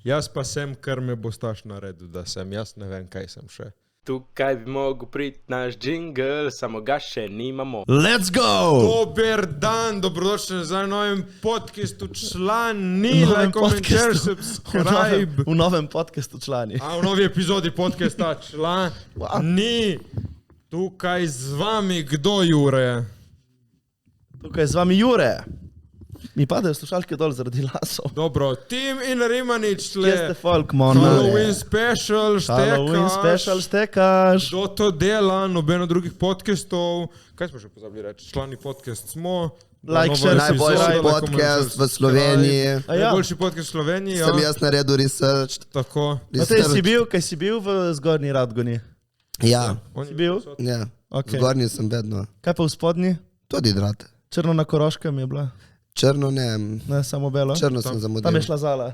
Jaz pa sem, kar me bostaš naredil, da sem. Jaz ne vem, kaj sem še. Tukaj bi mogel priti naš jingle, samo ga še nimamo. Let's go! Dober dan, dobrodošli nazaj v novem podcastu člani, like, comment, share, subscribe. V novem podcastu člani. A v novi epizodi podcasta člani. Tukaj z vami, kdo Jure? Tukaj z vami Jure. Mi padajo slušalke dol zaradi lasov. Dobro, Tim in Rimanič, Kje ste folk, mon? Halloween special, Halloween special stekaš. Kdo to dela, nobeno drugih podcastov. Kaj smo še pozabili reči? Člani podcast smo. Like, share, najboljši podcast v Sloveniji. Najboljši podcast v Sloveniji, ja. Sem jaz naredil research. Tako. A te si bil v Zgornji Radgoni? Ja. Si bil? Ja. Okay. Zgornji sem vedno. Kaj pa v spodnji? Tudi drate. Črno na Koroškem je bila? Črno ne. Ne, samo belo? Črno sem zamudil. Tam je šla Zala.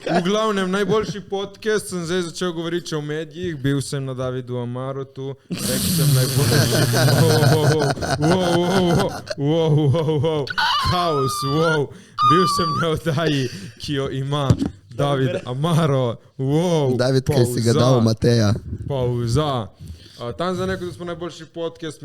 V glavnem, najboljši podcast sem zdaj začel govoriti o medijih. Bil sem na Davidu Amarotu. Rekel sem najboljši. Kaos, Bil sem na oddaji, ki jo ima David Amaro. David, kaj si ga dal Mateja. Pauza. Tam za neko, da smo najboljši podcast,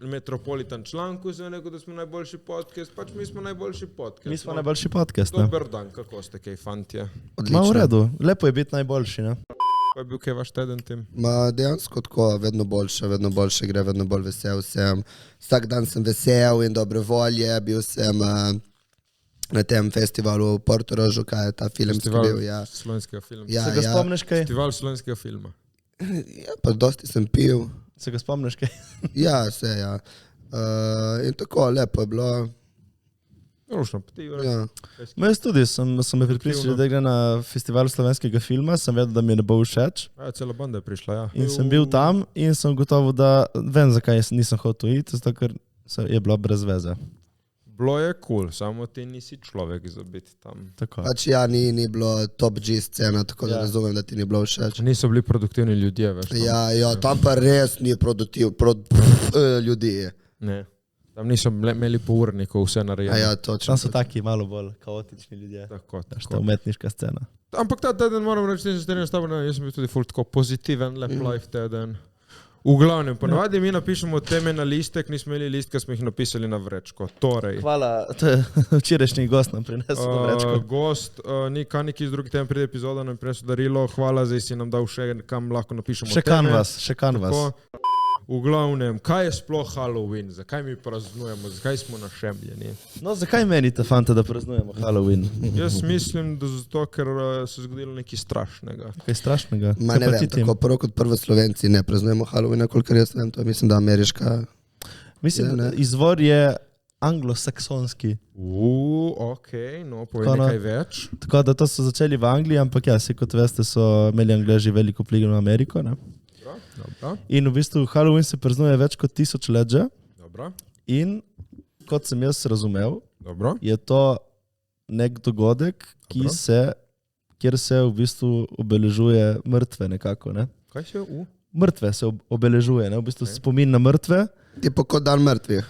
Metropolitan članku za neko, da smo najboljši podcast, pač mi smo najboljši podcast. Mi smo najboljši podcast, ne? Dober dan, kako ste, kaj fantje? Ma v redu, lepo je biti najboljši, ne? Pa je bil kaj vaš teden, Tim? Ma dejansko tako, vedno boljše gre, vedno bolj vesel sem. Vsak dan sem vesel in dobre volje, bil sem na tem festivalu v Portorožu, kaj je ta filmski bil, ja. Slovenskega filma. Ja, Se ga spomniš kaj? Festival slovenskega filma. Ja, pa dosti sem pil. Se ga spomniš kaj? Ja, vse, ja. In tako, lepo je bilo. Rušno, pa ti, Jure. Ja. Ma jaz tudi sem me pripričal, da gre na festival slovenskega filma, sem vedel, da mi ne bo všeč. Ja, cela banda je prišla, ja. In sem bil tam in sem gotovo, da vem, zakaj nisem hotel iti, zato ker je bilo brez veze. Bilo je cool, samo ti nisi človek za biti tam. Tako. Pač ja, ni bilo top G scena, tako da razumem, da ti ni bilo všeč. Niso bili produktivni ljudje, veš. Ja, tam pa res ni ljudi. Ne. Tam niso imeli po urniku vse narejeno. Ja, točno. Tam so taki malo bolj kaotični ljudje. Tako. Ta umetniška scena. Ampak ta teden moram reči, da se strinjam s tabo, jaz sem bil tudi ful tako pozitiven, lep life teden. V glavnem, ponavadi mi napišemo teme na listek, nismo imeli listka, smo jih napisali na vrečko. Torej, Hvala, to je včerajšnji gost nam prinesel na vrečko. Gost, ni kaniki iz drugih tem pride epizoda, nam prinesel darilo, hvala, zdaj si nam dal še kam lahko napišemo še teme. Še kanvas. V glavnem, kaj je sploh Halloween? Zakaj mi praznujemo? Zakaj smo našemljeni? No, zakaj menite, fanta, da praznujemo Halloween? Jaz mislim, da zato, ker se je zgodilo nekaj strašnega. Kaj strašnega? Ma ne vem, tako prvo kot prvo Slovenci ne praznujemo Halloweena, kolikor jaz vem, to mislim, da ameriška. Mislim, da izvor je anglosaksonski. Okej, no, povej nekaj več. Tako da to so začeli v Angliji, ampak ja, kot veste, so imeli Angleži veliko vpliv na Ameriko, ne? Dobro. In v bistvu Halloween se praznuje več kot 1000 let že. Dobro. In kot sem jaz razumel, Dobro. je to nek dogodek, kjer se v bistvu obeležuje mrtve nekako, ne? Kaj se je Mrtve se obeležuje, ne? V bistvu spomin na mrtve. Tipo kot dan mrtvih.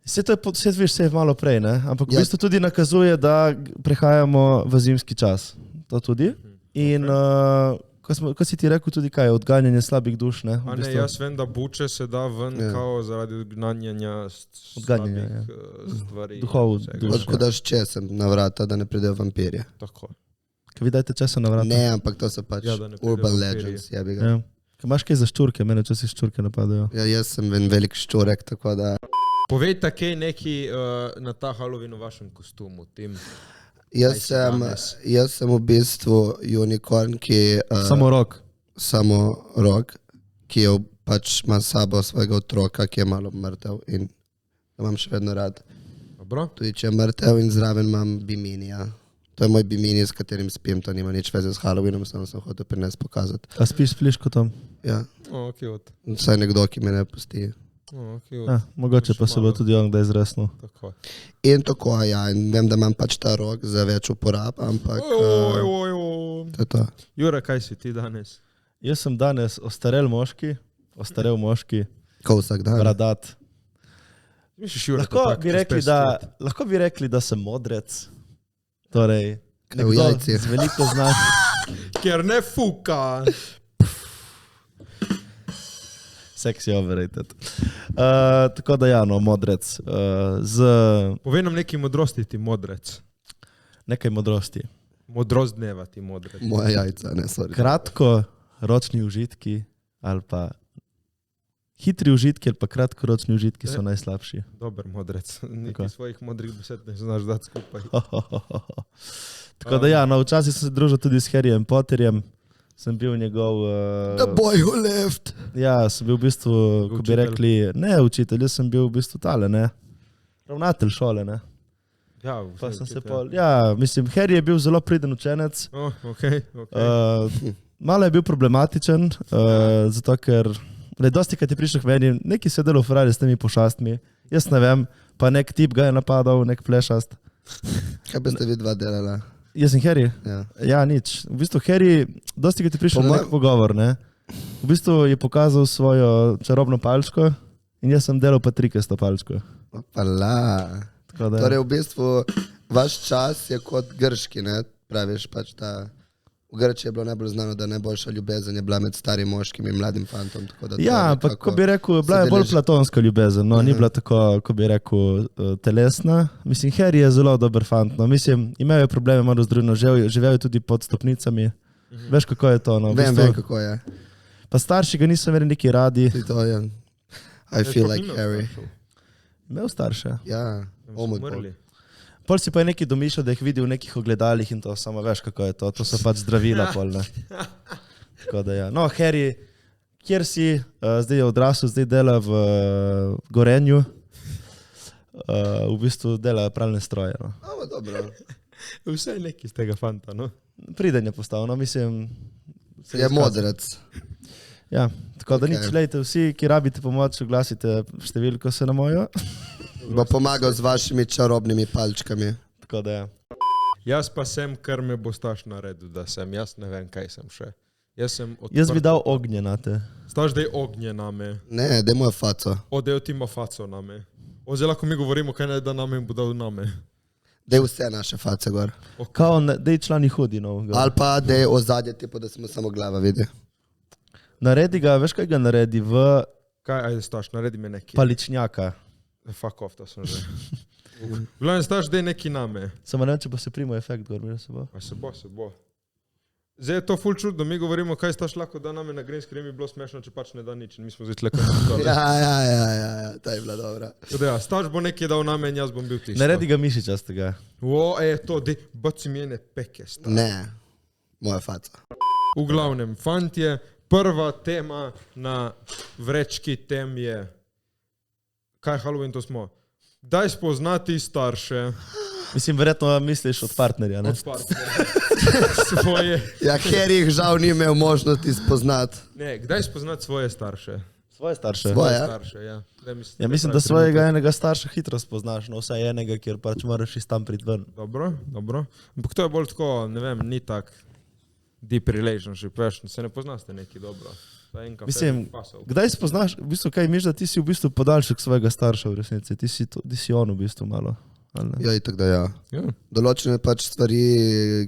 Vse je malo prej, ne? Ampak v bistvu tudi nakazuje, da prehajamo v zimski čas. To tudi. In ko si ti rekel tudi kaj, odganjanje slabih duš, ne? A ne, jaz vem, da buče se da ven kao zaradi odganjanja Odganjanja, stvari. Duhov duš. Ko daš česen na vrata, da ne pridejo vampirje. Tako. Kaj vi dajte česa na vrata? Ne, ampak to so pač Ja, da ne pridejo urban vampirji. legends, jebi ga. Ja. Kaj imaš kaj za ščurke? Mene časi ščurke napadajo. Ja, jaz sem en velik ščurek, tako da. Povejte kaj neki na ta Halloween v vašem kostumu, Tim. Jaz sem v bistvu unicorn, ki Samo rok. ki je pač ima s sabo svojega otroka, ki je malo mrtev in ga imam še vedno rad. Dobro. Tudi če je mrtev in zraven imam biminija. To je moj bimini, s katerim spim, to nima nič veze s Halloweenom, samo sem hotel prinesti pokazati. A spiš s pliškotom? Ja, Cute. vsaj nekdo, ki me ne pusti. Cute. Mogoče pa se bo tudi on kdaj izresnil. Tako. In tako, ja, in vem, da imam pač ta rok za več uporab, ampak to je to. Jure, kaj si ti danes? Jaz sem danes ostarel moški, Ko vsak dan. bradat. Misliš, Jure, Lahko bi rekli, da sem modrec. Torej, Kaj v nekdo jajcih? z veliko znanja. Ker ne fuka. Sexy overrated. Tako da ja, no, modrec. Povej nam nekaj modrosti ti modrec. Nekaj modrosti. Modrost dneva ti modrec. Moje jajca, ne, sorry. Kratko ročni užitki ali pa hitri užitki ali pa kratkoročni užitki so najslabši. Dober modrec. Niti Tako. svojih modrih besed ne znaš dati skupaj. Tako da ja, no, včasih sem se družil tudi s Harryjem Potterjem. Sem bil njegov... The boy who left. Ja, sem bil v bistvu, ko bi Učitelj. rekli, ne učitelj, jaz sem bil v bistvu tale, ne. Ravnatelj šole, ne. Ja, Pa sem se pol... Ja, mislim, Harry je bil zelo priden učenec. Okay. Malo je bil problematičen, zato ker... Dosti, kad je prišel k meni, neki se je delal frali s temi pošastmi. Jaz ne vem, pa nek tip ga je napadal, nek plešast. Kaj bi ste vi dva delala? Jaz sem Harry? Ja. Ja, nič. V bistvu Harry, dosti, kad je prišel na nek pogovor, ne. V bistvu je pokazal svojo čarobno palčko in jaz sem delal pa trikasto palčko. Opala. Tako da, Torej v bistvu vaš čas je kot grški, ne? Praviš pač ta... V Grčiji je bilo najbolj znano, da najboljša ljubezen je bila med starim moškim in mladim fantom. Tako da to ja, je ampak nekako ko bi rekel, bila je bolj platonska ljubezen, no, ni bila tako, ko bi rekel, telesna. Mislim, Harry je zelo dober fant, no, mislim, imel je probleme malo z družino, živel je tudi pod stopnicami. Veš, kako je to, no. Vem, kako je. Pa starši ga niso imeli neki radi. To je... I feel like Harry. Imel starše. Ja, o moj bog. Pol si pa je neki domišljal, da jih vidi v nekih ogledalih in to samo veš, kako je to. To so pač zdravila pol, ne. Tako da ja. No, Harry, kjer si, zdaj je odrasel, zdaj dela v Gorenju. V bistvu dela pralne stroje, no. Dobro. Vse je neki z tega fanta, no? Priden je postal, no, mislim... Je modrec. Ja, tako da nič, lejte, vsi, ki rabite pomoč, oglasite številko se na mojo. Bo pomagal z vašimi čarobnimi palčkami. Tako da ja. Jaz pa sem, kar me bostaš naredil, da sem. Jaz ne vem, kaj sem še. Jaz bi dal ognje na te. Staš daj ognje name. Ne, daj mojo faco. Daj ti ima faco name. Zdaj lahko mi govorimo, kaj naj da name in bo dal name. Daj vse naše face gor. Kao, daj člani hudi, no. Ali pa daj ozadje, tipo, da smo samo glava vidi. Naredi ga, veš kaj ga naredi, v Kaj, ajde Staš, naredi mi neki. paličnjaka. Fuck off, to sem že. V glavnem Staš, daj neki name. Samo ne vem, če bo se primo efekt gor, mira se bo. A se bo. Zdaj je to ful čudno, mi govorimo, kaj Staš lahko da name na green screen, bi bilo smešno, če pač ne da nič. In mi smo zdaj tle kaj. Ja, ta je bila dobra. Tako ja, Staš bo nekaj dal name in jaz bom bil tisto. Naredi ga mišičastega. To, dej, baci mi ene peke, Staš. Ne, moja faca. V glavnem, fantje, prva tema na vrečki tem je, kaj Halloween to smo? Daj spoznati starše. Mislim, verjetno misliš od partnerja, ne? Od partnerja. Svoje. Ja, ker jih žal ni imel možnosti spoznati. Ne, kdaj spoznati svoje starše? Svoje starše. Svoje? Starše, ja. Ja, mislim, da svojega enega starša hitro spoznaš, no vsaj enega, kjer pač moraš iz tam priti ven. Dobro. Ampak to je bolj tako, ne vem, ni tak deep relationship, veš, se ne poznaste neki dobro. Mislim, kdaj spoznaš, v bistvu kaj miš, da ti si v bistvu podaljšek svojega starša v resnici, ti si on v bistvu malo. Ja, itak da ja. Določene pač stvari,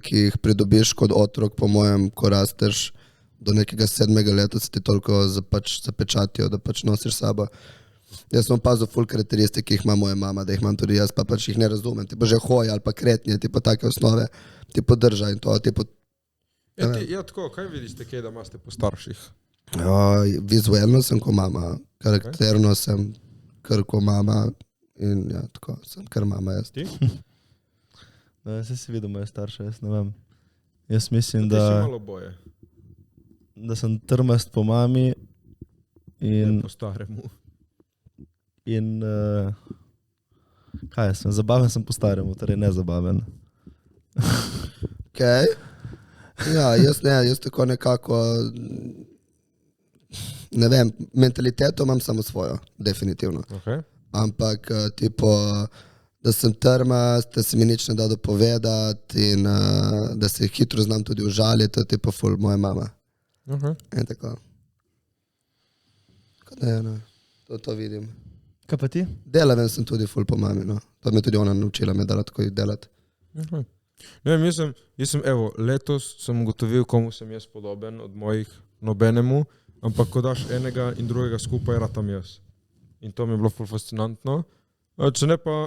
ki jih pridobiš kot otrok, po mojem, ko rasteš do nekega 7. leta, se ti toliko pač zapečatijo, da pač nosiš sabo. Jaz sem opazil ful karakteristik, ki jih ima moja mama, da jih imam tudi jaz, pa pač jih ne razumem. Tipo že hoja ali pa kretnje, tipo take osnove, tipo drža in to, tipo... Ja, tako, kaj vidiš te, da imate po starših? Vizualno sem ko mama, karakterno sem kar ko mama in ja, tako, sem kar mama jaz. Ti? No, jaz si videl moje starše, jaz ne vem. Jaz mislim, Ti si malo boje. da sem trmast po mami in... Po staremu. In... kaj sem, zabaven sem po staremu, torej nezabaven. Okej. Ja, jaz tako nekako, ne vem, mentaliteto imam samo svojo, definitivno. Okay. Ampak, tipo, da sem trmast, da se mi nič ne da dopovedati in da se hitro znam tudi užaliti, to je tipo ful moja mama. Okay. In tako. Tako da je, no, to vidim. Kaj pa ti? Delaven sem tudi ful po mami, no. To me tudi ona naučila me delati, tako delati. Okay. Ne vem, jaz sem, evo, letos sem ugotovil, komu sem jaz podoben od mojih nobenemu, ampak ko daš enega in drugega skupaj, ratam jaz. In to mi je bilo ful fascinantno. Če ne pa,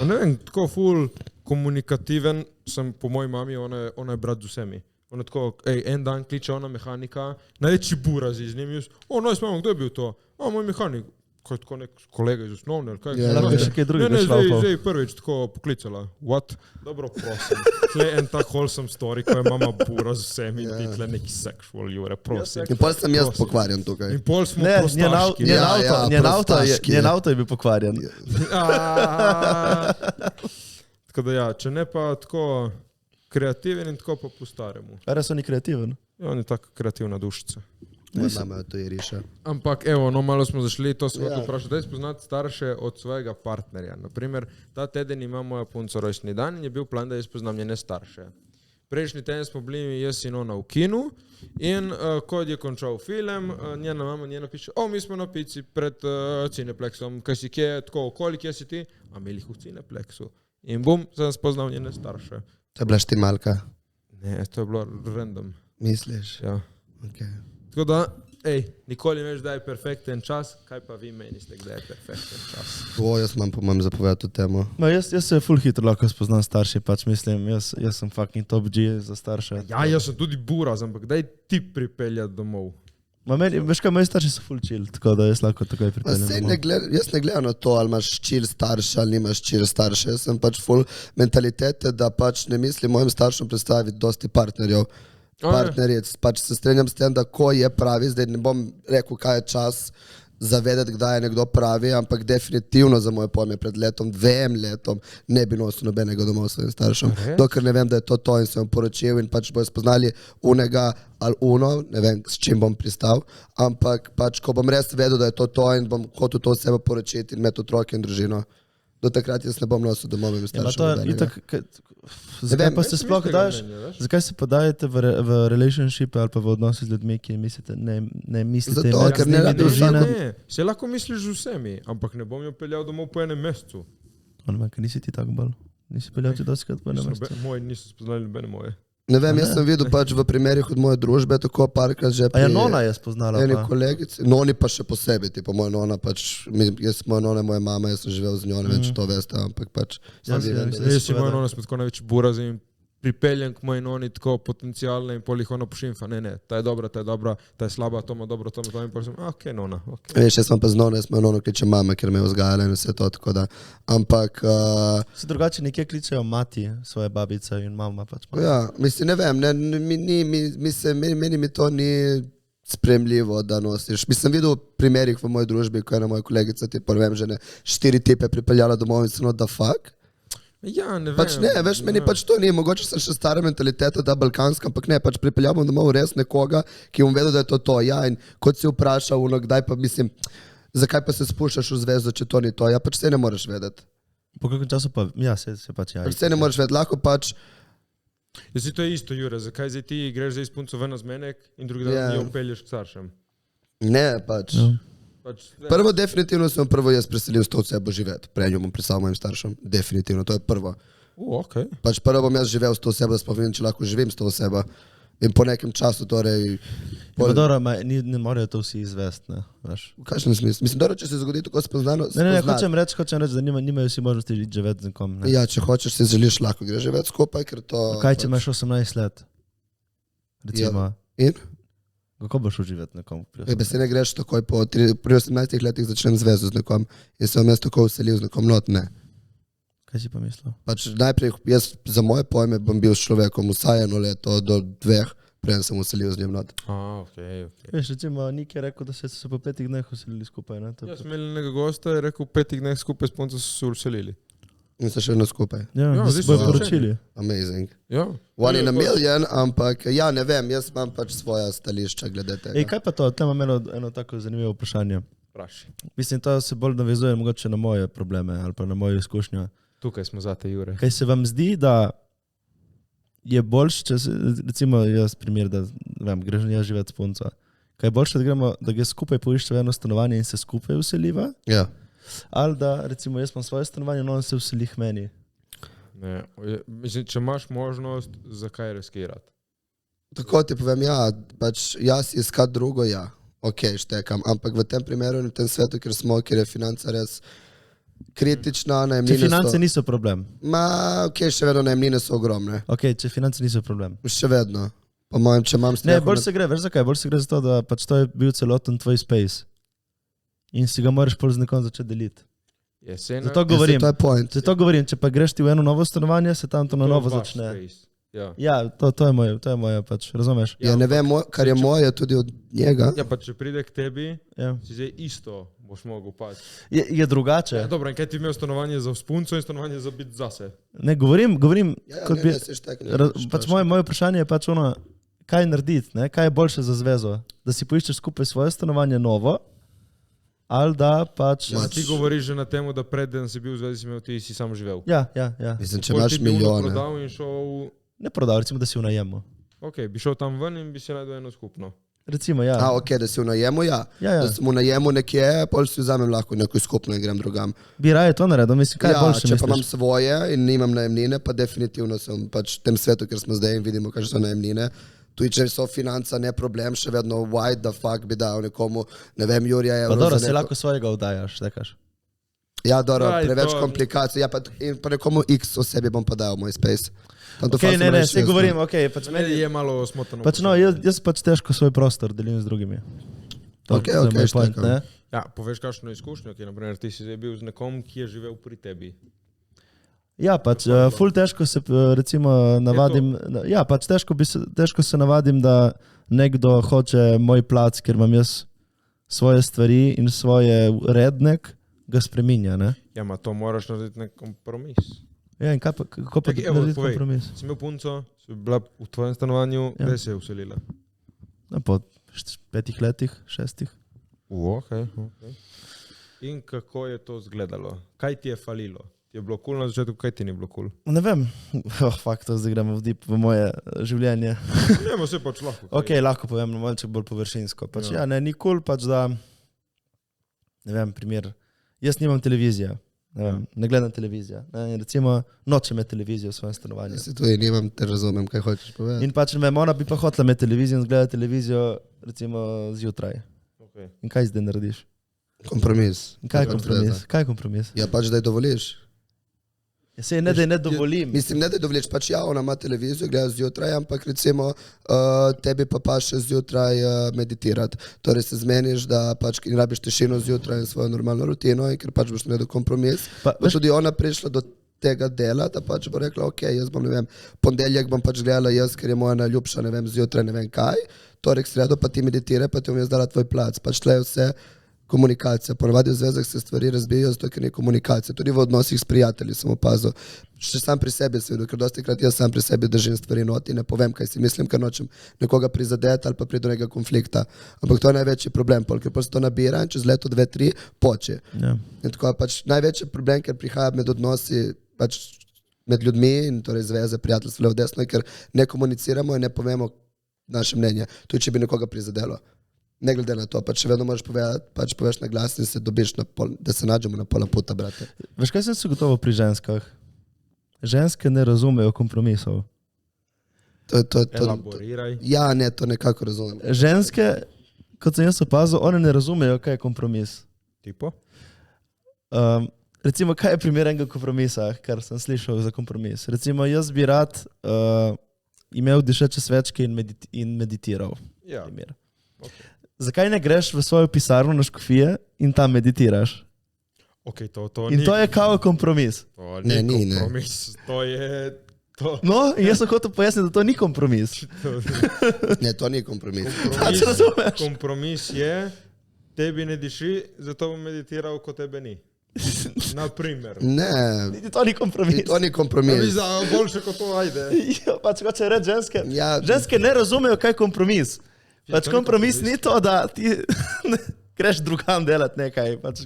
ne vem, tako ful komunikativen sem po moji mami, ona je brat z vsemi. Ona tako, en dan kliče ona mehanika, največji burazi z njim, jaz mamo, kdo je bil to? Moj mehanik. Kaj tako nek kolega iz osnovne, ali kaj? Lahko še kaj drugega šlaupal. Zdaj prvič tako poklicala. What? Dobro, prosim. Tle en tak wholesome story, ko je mama bura z vsemi in ti tle neki sexual, Jure, prosim. In pol sem jaz pokvarjen tukaj. In pol smo Ne, prostaški. njen avto je bil pokvarjen. Tako da ja, če ne pa tako kreativen in tako pa po staremu. Res on je kreativen. Ja, on je taka kreativna dušica. Moja mama to je riša. Ampak evo, no malo smo zašli, to smo yeah. vprašali, da je spoznati starše od svojega partnerja. Naprimer, ta teden ima moja punca rojstni dan in je bil plan, da je spoznam njene starše. Prejšnji teden smo bili jaz in ona v kinu in ko je končal film, njena mama njena piše, mi smo na pici pred Cineplexom, kaj si kje, tako okoli, kje si ti? A mi jih v Cineplexu. In bum, sem spoznal njene starše. To je bila štimalka. Ne, to je bilo random. Misliš? Ja. Okay. Tako da, nikoli ne veš, da je perfekten čas, kaj pa vi menite, da je perfekten čas? Jaz imam po mojem zapovedati to temo. Jaz se ful hitro lahko spoznam starši, pač mislim, jaz sem fucking top G za starše. Ja, jaz sem tudi buraz, ampak daj ti pripeljati domov. Veš kaj, moji starši so full chill, tako da jaz lahko takoj pripeljam domov. Jaz ne gledam na to, ali imaš chill starše ali nimaš chill starše. Jaz sem pač full mentalitete, da pač ne mislim mojim staršem predstaviti dosti partnerjev. Partneric, pač se strenjam s tem, da ko je pravi, zdaj ne bom rekel, kaj je čas zavedati, kdaj je nekdo pravi, ampak definitivno za moje pojme pred letom, 2 letom ne bi nosil nobenega domov svojim staršem, dokler ne vem, da je to in sem poročil in pač bojo spoznali unega ali uno, ne vem, s čim bom pristal, ampak pač, ko bom res vedel, da je to in bom hotel to sebe poročiti in imeti otroke in družino. Do takrat jaz ne bom nosil domov in staršem. Zakaj pa se sploh daješ? Zakaj se podajate v relationship ali pa v odnosi z ljudmi, ki mislite, ne mislite imeti z njimi družine? Ne, se lahko misliš z vsemi, ampak ne bom jo peljal domov po enem mesecu. Nisi ti tako bolj? Nisi peljal ti doskrat po enem mesecu? Moji niso spoznali nobene moje. Ne vem, jaz sem videl pač v primerih od moje družbe, tako parkrat že pri... A je nona je spoznala eni pa? Kolegici, noni pa še posebej, tipo moja nona pač, moja nona je moja mama, jaz sem živel z njo, ne vem, če to veste, ampak pač... Jaz si moja nona smo tako največji burazi in pripeljem k moji noni tako potencijalne in pol jih ona pošimfa, ne, ta je dobra, ta je slaba, to ima dobro, to ima to in pol sem, okej, nona, okej. Veš, jaz sem pa z nono, jaz moja nona kliče mama, ker me je vzgajala in vse to, tako da, ampak... Se drugače nekje kličejo mati, svoje babice in mama pač. Ja, mislim, ne vem, meni mi to ni spremljivo, da nosiš. Mislim, videl primerih v moji družbi, ko je ena moja kolegica, tipo, ne vem, že 4 tipe pripeljala domov in sem da fuck. Ja, ne vem. Pač ne, veš, meni pač to ni, mogoče sem še stara mentaliteta, da balkanska, ampak ne, pač pripeljamo domov res nekoga, ki bom vedel, da je to. Ja, in kot si vprašal, kdaj pa mislim, zakaj pa se spuščaš v zvezdo, če to ni to, ja, pač se ne moreš vedeti. Po kakšnem času pa, ja, se pač ja. Pač se ne moreš vedeti, lahko pač... Ja, si to je isto, Jure, zakaj zdaj ti greš zdaj s punco ven na zmenek in drugi dan jo pelješ k staršem? Ne, pač... Prvo, definitivno sem jaz preselil s to osebo živeti. Prej bom pristal mojim staršem. Definitivno, to je prvo. Okay. Pač prvo bom jaz živel s to osebo, da spomnim, če lahko živim s to osebo. In po nekem času torej... Dobro, ne morajo to vsi izvesti, ne? V kakšnem smislu? Mislim, dobro, če se zgodi tako spoznano... Ne, hočem reči, da nimajo vsi možnosti živeti z nekom. Ja, če hočeš, se želiš, lahko greš živeti skupaj, ker to... Kaj, če imaš 18 let? Recimo. In? Kako boš uživati nekom? Se ne greš takoj pri 18 letih začnem zvezo z nekom in se vam jaz tako vselil z nekom, not ne. Kaj si pa mislil? Pač najprej, jaz za moje pojme bom bil s človekom vsaj 1 leto do 2, preden sem vselil z njim not. Okay. Veš, recimo, Nik je rekel, da se po 5 dneh vselili skupaj, ne? Jaz sem imel nekega gosta, je rekel, 5 dneh skupaj s punco so se vselili. In se še vedno skupaj. Ja, zdaj so poročili. Amazing. Ja. 1 in a million, ampak ja, ne vem, jaz imam pač svoja stališča glede tega. Kaj pa to? Tam imam eno tako zanimivo vprašanje. Praši. Mislim, to se bolj navezuje mogoče na moje probleme ali pa na moje izkušnje. Tukaj smo zate, Jure. Kaj se vam zdi, da je boljše, če se, recimo jaz primer, da greš jaz živeti s punco. Kaj je boljše, da gre skupaj poišče eno stanovanje in se skupaj vseliva? Ja. Ali da, recimo, jaz imam svoje stanovanje, no on se vseli k meni. Ne. Mislim, če imaš možnost, zakaj riskirati? Tako ti povem, ja, pač jaz iskat drugo, ja, ok, štekam, ampak v tem primeru in v tem svetu, kjer je financa res kritična, Če najemnine finance niso problem. ok, še vedno najemnine so ogromne, Ok, če finance niso problem. še vedno. Po mojem, če imam Ne, streho... bolj se gre, veš zakaj? Bolj se gre zato, da pač to je bil celoten tvoj space. In si ga moraš pol z nekom začeti deliti. Jesena, Zato govorim. To je point. Zato govorim, če pa greš ti v eno novo stanovanje, se tam to na novo začne. Ja. Ja, to je moje pač, razumeš? Ja, ne vem, kar je moje tudi od njega. Ja, pa če pride k tebi, Ja. si zdaj isto boš mogel pač. Je drugače. Ja, dobro, in kaj ti imel stanovanje za vzpunco in stanovanje za biti zase? Ne, govorim Ja, kot ne, bi... ne, se štekne. Pač moje vprašanje je pač ono, kaj narediti, ne? Kaj je boljše za zvezo? Da si poiščeš skupaj svoje stanovanje novo, ali da pač... Ja, ti govoriš že na temu, da preden si bil v zvezi, si imel ti si sam živel. Ja. Mislim, če Pol imaš ti bi ono milijone. prodal in šel, Ne prodal, recimo, da si v najemu. ok, bi šel tam ven in bi si najdel eno skupno. Recimo, ja. Ok, da si v najemu, ja. Ja. Da sem v najemu nekje, pol si vzamem lahko neko skupno in grem drugam. Bi raje to naredil, mislim, kaj je Ja, boljše, če pa imam misliš? svoje in nimam najemnine, pa definitivno sem pač v tem svetu, kjer smo zdaj in vidimo, kaj so najemnine. Tudi če so financa ne problem, še vedno why the fuck bi dal nekomu, ne vem, Jurija Pa evrov dobro, za se neko... lahko svojega vdajaš, tekaš. Ja, dobro, Aj, preveč to- komplikacij. Ja, in pa nekomu X osebi bom pa dal moj space. Tam to Ok, fazno ne, reči, se jaz govorim, ok, pač Meni meni... je malo smotano. Pač no, jaz pač težko svoj prostor delim z drugimi. Ok, to je ok, moj point, štekam. ne? Ja, poveš kakšno izkušnjo, ki naprimer ti si zdaj bil z nekom, ki je živel pri tebi. Ja, pač ful težko se recimo navadim, ja, pač težko se navadim, da nekdo hoče moj plac, ker imam jaz svoje stvari in svoje rednek, ga spreminja, ne? Ja, ma to moraš narediti nek kompromis. Ja, in kako pa Čakaj, evo, narediti povej. kompromis? Si imel punco, si bila v tvojem stanovanju, Ja. kdaj se je uselila? No, po 5 letih, 6. Okay. In kako je to izgledalo? Kaj ti je falilo? Ti je bilo kul na začetku, kaj ti ni bilo kul? Ne vem, fakt, to zdaj gremo v deep v moje življenje. Ne, se pač lahko. Ok, lahko povem, malce bolj površinsko. Pač, Ja. ja, ne, ni kul, pač da, ne vem, primer, jaz nimam televizije, ne gledam televizijo. Ne, in recimo, nočem imeti televizijo v svojem stanovanju. Se tudi nimam, te razumem, kaj hočeš povedati. In pač ne vem, ona bi pa hotela imeti televizijo in gledati televizijo, recimo, zjutraj. Okay. In kaj zdaj narediš? Kompromis. In kaj je To je kompromis? zveza. Kaj je kompromis? Ja, pač da je dovoliš. Ja, se ne, da je ne dovolim. Mislim, ne da je dovoliš, pač ja, ona ima televizijo, gleda zjutraj, ampak recimo tebi pa še zjutraj meditirati. Torej se zmeniš, da pač rabiš tišino zjutraj in svojo normalno rutino in ker pač boš naredil kompromis. Pa, Pa tudi ona prišla do tega dela, da pač bo rekla, ok, jaz bom, ne vem, ponedeljek bom pač gledala jaz, ker je moja najljubša, ne vem, zjutraj ne vem kaj, torek, sredo pa ti meditiraj, pa ti bom jaz dala tvoj plac, pač tle je vse komunikacija. Ponavadi v zvezah se stvari razbijajo, zato ker ni komunikacija. Tudi v odnosih s prijatelji sem opazil. Še sam pri sebi sem videl, ker dosti krat jaz sam pri sebi držim stvari not in ne povem, kaj si mislim, ker nočem nekoga prizadeti ali pa pride do nekega konflikta. Ampak to je največji problem, ker pa se to nabira in čez leto, 2, 3 poče. ja. In tako je pač največji problem, ker prihaja med odnosi pač med ljudmi in torej zveze, prijateljstvo, levo, desno, ker ne komuniciramo in ne povemo naše mnenje. Tudi če bi nekoga prizadelo. Ne glede na to, pač še vedno moraš povedati, pač poveš na glas in se dobiš na pol, da se nađemo na pola puta, brate. Veš, kaj sem se gotovo pri ženskah? Ženske ne razumejo kompromisov. To. Elaboriraj. Ja, ne, to nekako razumem. Ženske, kot sem jaz opazil, one ne razumejo, kaj je kompromis. Tipo? Recimo, kaj je primer enega kompromisa, kar sem slišal za kompromis? Recimo, jaz bi rad imel dišeče svečke in meditiral. Ja. Primer. Okay. Zakaj ne greš v svojo pisarno na škofije in tam meditiraš? Okay, to In ni, to je kao kompromis. to Ne, ni ni, ne. kompromis. To je... To. No, in jaz sem hotel pojasniti, da to ni kompromis. Ne, to ni kompromis. Pač razumeš? Kompromis je, tebi ne diši, zato bom meditiral, ko tebe ni. Naprimer. Ne, Niti to ni kompromis. to ni kompromis. Boljše kot to, ajde. Ja, pač hoče reči ženske. Ja. Ženske ne razumejo, kaj je kompromis. Ja, Pač to ni kompromis kompromis. ni to, da ti greš drugam delati nekaj. Pač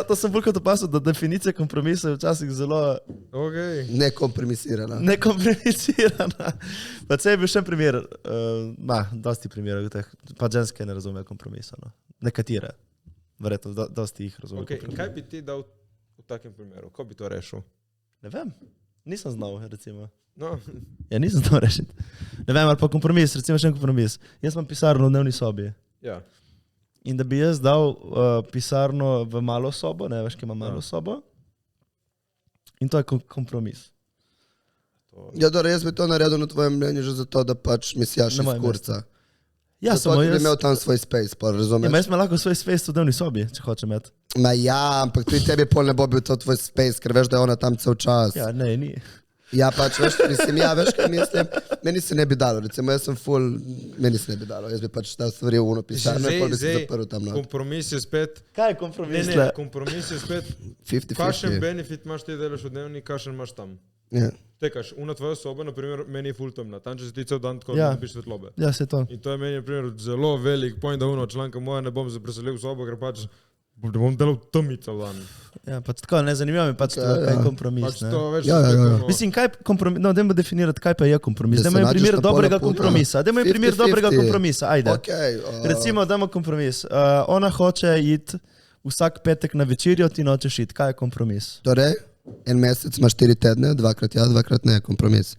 to sem bolj kot opazil, da definicija kompromisa je včasih zelo Okay. Nekompromisirana. nekomplicirana. Pa se je bil še en primer, dosti primerov teh, pa ženske ne razumejo kompromisa. No. Nekatere, verjetno, dosti jih razumejo. Okay. In kaj bi ti dal v takem primeru? Ko bi to rešil? Ne vem. Nisem znal, recimo. No, Ja, nisem znal rešiti. Ne vem, ali pa kompromis, recimo še en kompromis. Jaz imam pisarno v dnevni sobi. ja. In da bi jaz dal pisarno v malo sobo, ne veš, ki ima malo sobo. In to je kompromis. Ja, dobro, jaz bi to naredil na tvojem mnenju že zato, da pač mi sjaš Na iz mojem kurca. Ja, Zato samo ti bi jaz. imel tam svoj space, pa Ja, razumeš? jaz imam lahko svoj space v dnevni sobi, če hočem imeti. Ma ja, ampak tudi tebi pol ne bo bil to tvoj space, ker veš, da je ona tam cel čas. Ja, ne, ni. Ja, pač veš, mislim, ja, veš, kaj mislim. Meni se ne bi dalo, recimo, jaz sem full, meni se ne bi dalo. Jaz bi pač dal stvari v uno pisarno in pol bi se zaprl tam. No. Kompromis je spet, Kaj je ne, kompromis? ne, kompromis je spet, 50-50. kakšen benefit imaš ti delaš v dnevni, kakšen imaš tam. Ja. Tekaš, una tvoja soba, na primer, meni je full temna, tam če se ti cel dan tako Ja. ne dobiš svetlobe. Ja, se to. In to je meni, na primer, zelo velik point, da uno članka moja ne bom se preselil v sobo, ker pač ne bom delal v temi cel dan. Ja, pač tako, ne zanima me pač to, kaj je kompromis. Pač Ne. to več Ja, ja, ja. Mislim, kaj je kompromis, no, dajmo definirati, kaj pa je kompromis. Da se Dajmo en nađeš primer na pola dobrega puta. kompromisa. Dajmo en primer 50-50. dobrega kompromisa, ajde. Okay, Recimo, dajmo kompromis. Ona hoče iti vsak petek na večerjo, ti nočeš iti. Kaj je kompromis? Torej, en mesec imaš 4 tedne, dvakrat ja, dvakrat ne, kompromis.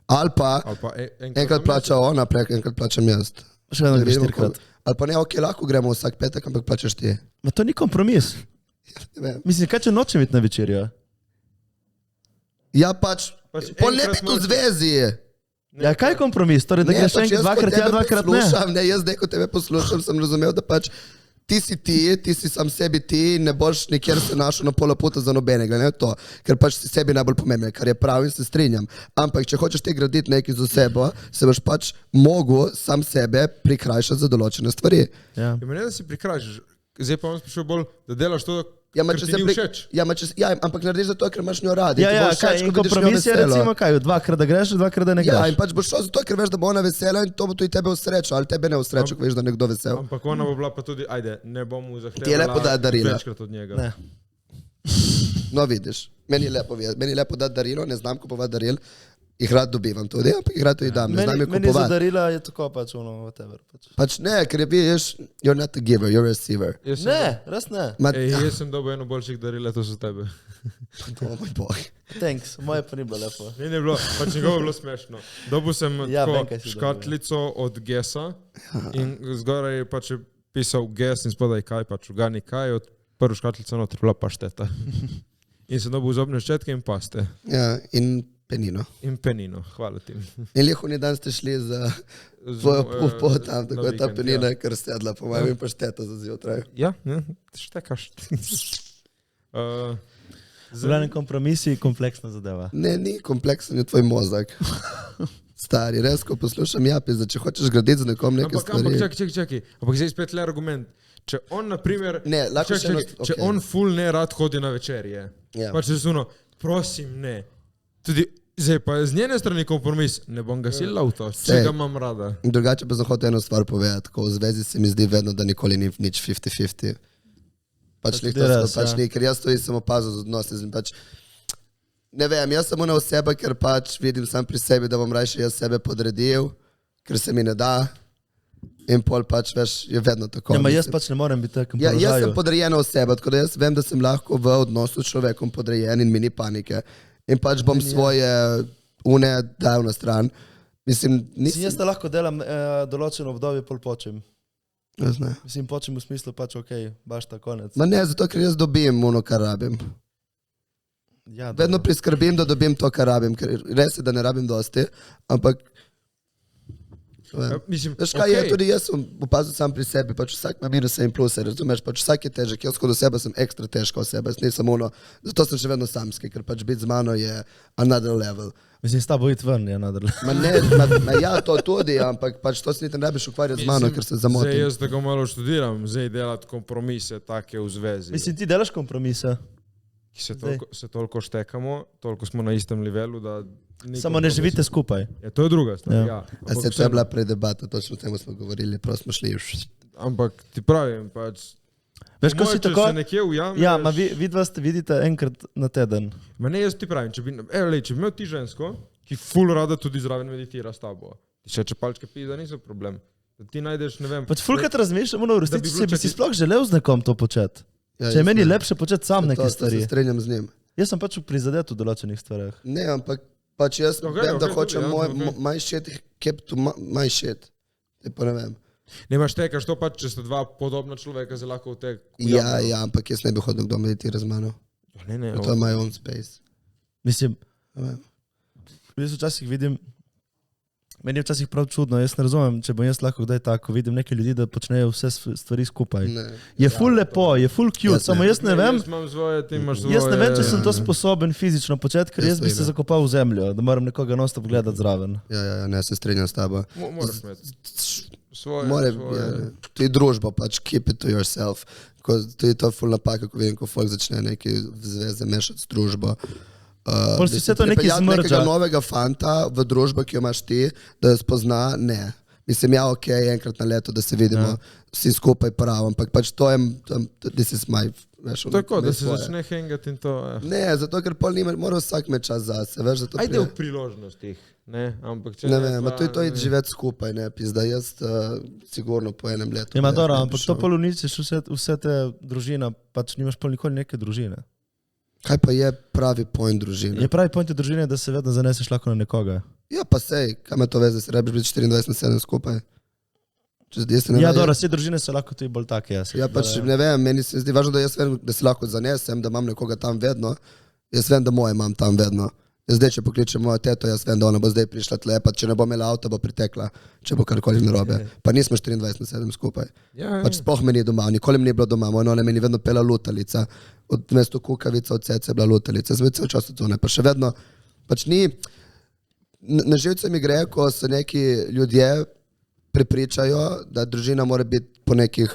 Ali pa Ali pa enkrat plača ona, enkrat plačam jaz. Še vedno Da greš vidimo, štirikrat. Ali pa ne, ok, lahko gremo vsak petek, ampak plačaš ti. Ma to ni kompromis. Ne vem. Mislim, kaj če nočem iti na večerjo? Ja, pač pol ne enkrat biti v moraš- zvezi. Ja, kaj je kompromis? Torej, da greš pač enkrat jaz, ko dvakrat, ja, tebe dvakrat ne. poslušam, ne. Jaz, ko tebe poslušam, sem razumel, da pač ti si sam sebi ti, ne boš nikjer se našel na polo puta za nobenega, ne to, ker pač si sebi najbolj pomemben, kar je prav in se strinjam. Ampak, če hočeš ti graditi nekaj za sebe, se boš pač mogel sam sebe prikrajšati za določene stvari. Ja. Ja, ne da si prikrajšaš, zdaj pa vam sprašujem bolj, da delaš to, Ja, ma, ker če ti se ni pri... všeč. ja, ma, če... ja, ampak narediš zato, ker imaš njo rad. Ja, ja, kaj, in kompromis je recimo kaj, dvakrat da greš, dvakrat da ne Ja, in greš. pač boš šel zato, ker veš, da bo ona vesela in to bo tudi tebe v srečo, ali tebe ne v srečo, ko veš, da je nekdo vesel. Ampak ona bo bila pa tudi, ajde, ne bom mu Ti je lepo zahtevala dati darila. večkrat od njega. Ne. No, vidiš, meni je lepo dati darilo, ne znam kupovati daril, jih rad dobivam tudi, ampak jih rad tudi dam, ne znam Meni, jih meni za kupovati. darila je tako pač ono, whatever. Pač. Pač ne, ker je vidiš, you're not a giver, you're a receiver. Jaz sem Ne, res ne. Ma, Jaz sem dobil eno boljših daril, to so tebe. oh moj bog. Thanks, moje pa ni bilo lepo. Ni bilo, pač njegovo je bilo smešno. Dobil sem Ja, tako vem, kaj si dobil, škatlico od Gesa in zgoraj je pač pisal Ges in spodaj kaj, pač ugani kaj, od prvo škatlico noter bila pašteta. In sem dobil zobne ščetke in paste. Ja, in penino. In penino, hvala ti. In lihuni dan ste šli za tvojo pot tam, tako je ta penina, kar sedla, po mojem, in pašteta za zjutraj. Ja, ja, štekaš. Zgledaj kompromisi, kompleksna zadeva. Ne, ni kompleksen je tvoj mozak. Stari, res, ko poslušam japi, da če hočeš graditi z nekom nekaj Ampak stvari. čakaj. Ampak zdaj spet le argument. Če on, na primer, Ne, lahko še eno- če okej. on ful ne rad hodi na večerje, Ja. pač je suno, prosim ne. Tudi zdaj pa je z njene strani kompromis, ne bom gasil avto, če Sej. ga imam rada. Drugače pa sem hotel eno stvar povedati, ko v zvezi se mi zdi vedno, da nikoli ni nič 50-50. Pač To ni tudi to, res, pač ja. ni, ker jaz to sem opazil z odnosi. Pač, ne vem, jaz sem ona oseba, ker pač vidim sam pri sebi, da bom raje jaz sebe podredil, ker se mi ne da. In pol pač, veš, je vedno tako. Ja, ma jaz mislim. pač ne morem biti takem Ja, jaz sem položaju. podrejena oseba, tako da jaz vem, da sem lahko v odnosu s človekom podrejen in mi ni panike. In pač bom svoje une dal na stran. Mislim, Mislim, jaz nisem... te lahko delam določeno obdobje, pol počem. Jaz ne. Mislim, počem v smislu pač ok, baš ta konec. Ma ne, zato ker jaz dobim ono, kar rabim. Ja, Vedno dobro. priskrbim, da dobim to, kar rabim, ker res je, da ne rabim dosti, ampak... Ja, mislim, Veš kaj je, okej. tudi jaz sem opazil sam pri sebi, pač vsak ima minuse in pluse, razumeš, pač vsak je težek, jaz kot oseba sem ekstra težka oseba, jaz nisem ono, zato sem še vedno samski, ker pač biti z mano je another level. Mislim, s tabo iti ven, je nadalje. Ma ne, ja, to tudi, ampak pač to se niti ne rabiš ukvarjati z mano, ker se Zdaj zamotim. jaz tako malo študiram, zdaj delati kompromise take v zvezi. Mislim, ti delaš kompromise, Ki se toliko štekamo, toliko smo na istem levelu, da... ni samo ne kompromisa. živite skupaj. Ja, to je druga stvar, Ja. ja. A se to je bila predebata, točno o tem smo govorili, prav smo šli. Ampak ti pravim, pač... Veš, ko po moje, si če tako... se nekje ujameš... Ja, ma vi dva ste vidite enkrat na teden. Ma ne, jaz ti pravim, če bi imel ti žensko, ki ful rada tudi zraven meditira s tabo, še čepalčke pizda niso problem. Da ti najdeš, ne vem... Pač fulkrat razmišljam, no, v resnici bi bilo se bi si čaki- sploh želel z nekom to početi. Ja, Če je jaz meni ne. lepše početi sam neke To stvari. se strinjam z njim. Jaz sem pač prizadet v določenih stvareh. Ne, ampak pač jaz vem, da hočem my shit kept to my shit. Pa ne vem. Nemaš tekaš to pač, če sta dva podobna človeka, se lahko v te... Ja, ampak jaz ne bi hodil kdo meditira z mano. Ne, To je my own space. Mislim, Ne vem. jaz včasih vidim, meni je včasih prav čudno, jaz ne razumem, če bom jaz lahko kdaj tako, vidim neke ljudi, da počnejo vse stvari skupaj. Ne. Je ful lepo, je ful cute, Jaz samo ne. jaz ne vem, Jaz imam svoje, ti imaš svoje... jaz ne vem, če sem to sposoben fizično početi, ker Jaz jaz bi tudi se ne. zakopal v zemljo, da moram nekoga non-stop gledati zraven. Ja, ne, se strinjam s tabo. Moraš imeti svoje... More, svoje... ja, to je družba, pač keep it to yourself. To je to ful napaka, ko vidim, ko folk začne neke zveze mešati s družbo. Pol si vse to nekaj pripeljati zmrđa. nekega novega fanta v družbo, ki jo imaš ti, da jo spozna, ne. Mislim, ja, ok, enkrat na leto, da se vidimo vsi skupaj prav, ampak pač to je, this is my, veš, Tako, da ne se svoje. začne hangati in to... Ne, zato ker pol nima, mora vsak imeti čas zase, veš, zato Ajde v priložnostih, ne? Ampak če Ne vem, pa- to je živeti skupaj, ne, pizda, jaz sigurno po enem letu. Ima jaz dobro, ne bi ampak to šel. pol uničiš vse te družine, pač nimaš pol nikoli neke družine. Kaj pa je pravi point družine? Je pravi point družine, da se vedno zaneseš lahko na nekoga. Ja, pa sej, kaj me to veze, se rebiš biti 24/7 skupaj? Jaz se ne Ja, vem, dobro, vse družine so lahko tudi bolj take, jaz. Ja, pač ne vem, meni se zdi važno, da jaz vem, da se lahko zanesem, da imam nekoga tam vedno. Jaz vem, da moje imam tam vedno. Jaz zdaj, če pokličem mojo teto, jaz vem, da ona bo zdaj prišla tle, pa če ne bo imela avto, bo pritekla, če bo karkoli narobe. Pa nismo 24/7 skupaj. Ja, Pač sploh me ni doma, nikoli mi ni bilo doma, ona meni vedno pela lutalica, od mesto kukavica, od cece je bila lutalica, zdaj cel čas od zune, pa še vedno, pač ni, na živce mi gre, ko se neki ljudje prepričajo, da družina mora biti po nekih,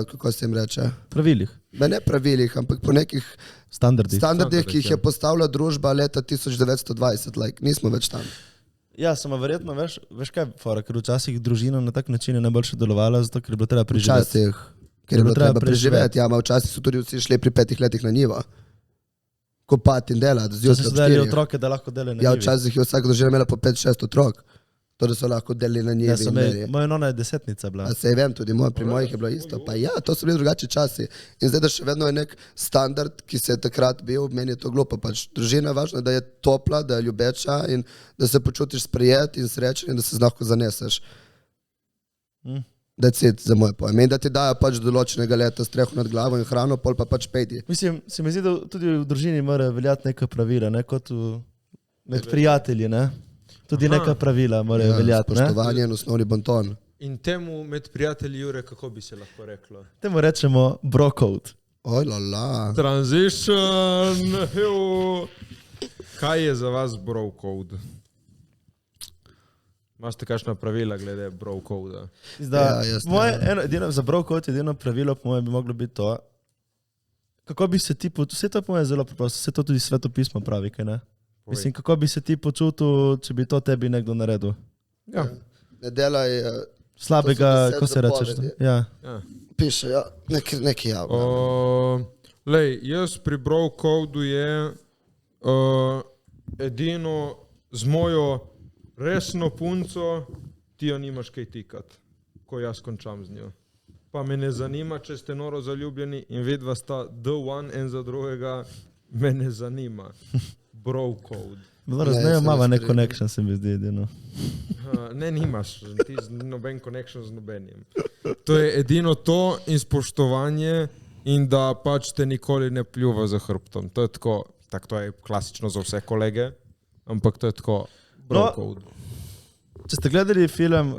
kako se jim reče, Pravilih, ne pravilih, ampak po nekih standardih, ki jih je postavila družba leta 1920, like, nismo več tam. Ja, samo verjetno, veš kaj, fora, ker včasih družina na tak način je najboljše delovala, zato ker je bilo treba preživeti. Včasih, ker je bilo treba preživeti, ja, ma včasih so tudi vsi šli pri 5 letih na njivo. Kopati in delati, Če zjutraj se ob zdaj 4. otroke, da lahko delajo na Ja, njivi. včasih je vsaka družina imela po 5-6 otrok. To, da so lahko delili na njivi. Ja, sem in imeli. moja nona je 10-nica bila. A se vem, tudi pri mojih je bilo isto. Pa ja, to so bili drugačni časi. In zdaj, da še vedno je nek standard, ki se je takrat bil, meni je to glupo. Pač družina je važna, da je topla, da je ljubeča in da se počutiš sprejet in srečen in da se znako zaneseš. That's it za moje pojme. In da ti dajo pač določenega leta streho nad glavo in hrano, pol pa pač pejdi. Mislim, se mi zdi, da tudi v družini mora veljati neka pravila, ne, kot med prijatelji, ne. Tudi neka pravila morajo veljati, ne. Spoštovanje in osnovni bonton. In temu med prijatelji Jure, kako bi se lahko reklo? Temu rečemo bro code. Oj, la. Transition! Kaj je za vas bro code? Imate kakšna pravila glede bro code? Ja, jaz ne. Za bro code edino pravilo po mojem bi moglo biti to, kako bi se ti počutil, vse to je po mojem zelo preprosto, vse to tudi svetopismo pravi, kaj ne? Mislim, kako bi se ti počutil, če bi to tebi nekdo naredil? Ja. Ne delaj, Slabega, To so kako se rečeš? zapovedi. Ja. Ja. piše, ja, neki javno. Lej, jaz pri bro codu je edino z mojo resno punco, ti jo nimaš kaj tikati, ko jaz končam z njo. Pa me ne zanima, če ste noro zaljubljeni in vedva sta the one en za drugega, me ne zanima. Bro code. Bilo Ne, razmejo se mava ne nek connection, se mi zdi edino. Ne, nimaš, ti noben connection z nobenim. To je edino to in spoštovanje in da pač te nikoli ne pljuva za hrbtom. To je tako, to je klasično za vse kolege, ampak to je tako bro code. Če ste gledali film,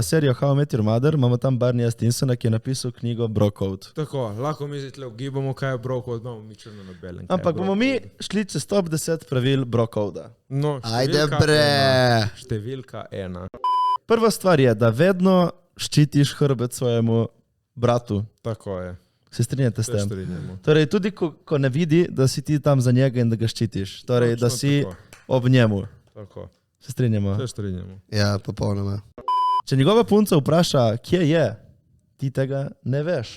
serijo How I Met Your Mother, imamo tam Barneyja Stinsona, ki je napisal knjigo Bro Code. Tako, lahko mi zdaj ugibamo, kaj je bro code, imamo mi črno na belem. Ampak bomo mi šli čez top 10 pravil Bro Coda. No, Ajde številka bre. ena. Številka 1. Prva stvar je, da vedno ščitiš hrbet svojemu bratu. Tako je. Se strinjate s Se tem? strinjamo. Torej, tudi ko ne vidi, da si ti tam za njega in da ga ščitiš. Torej, da Točno si tako. ob njemu. Tako. Se strinjamo. Se strinjamo. Ja, popolnoma. Če njegova punca vpraša, kje je, ti tega ne veš.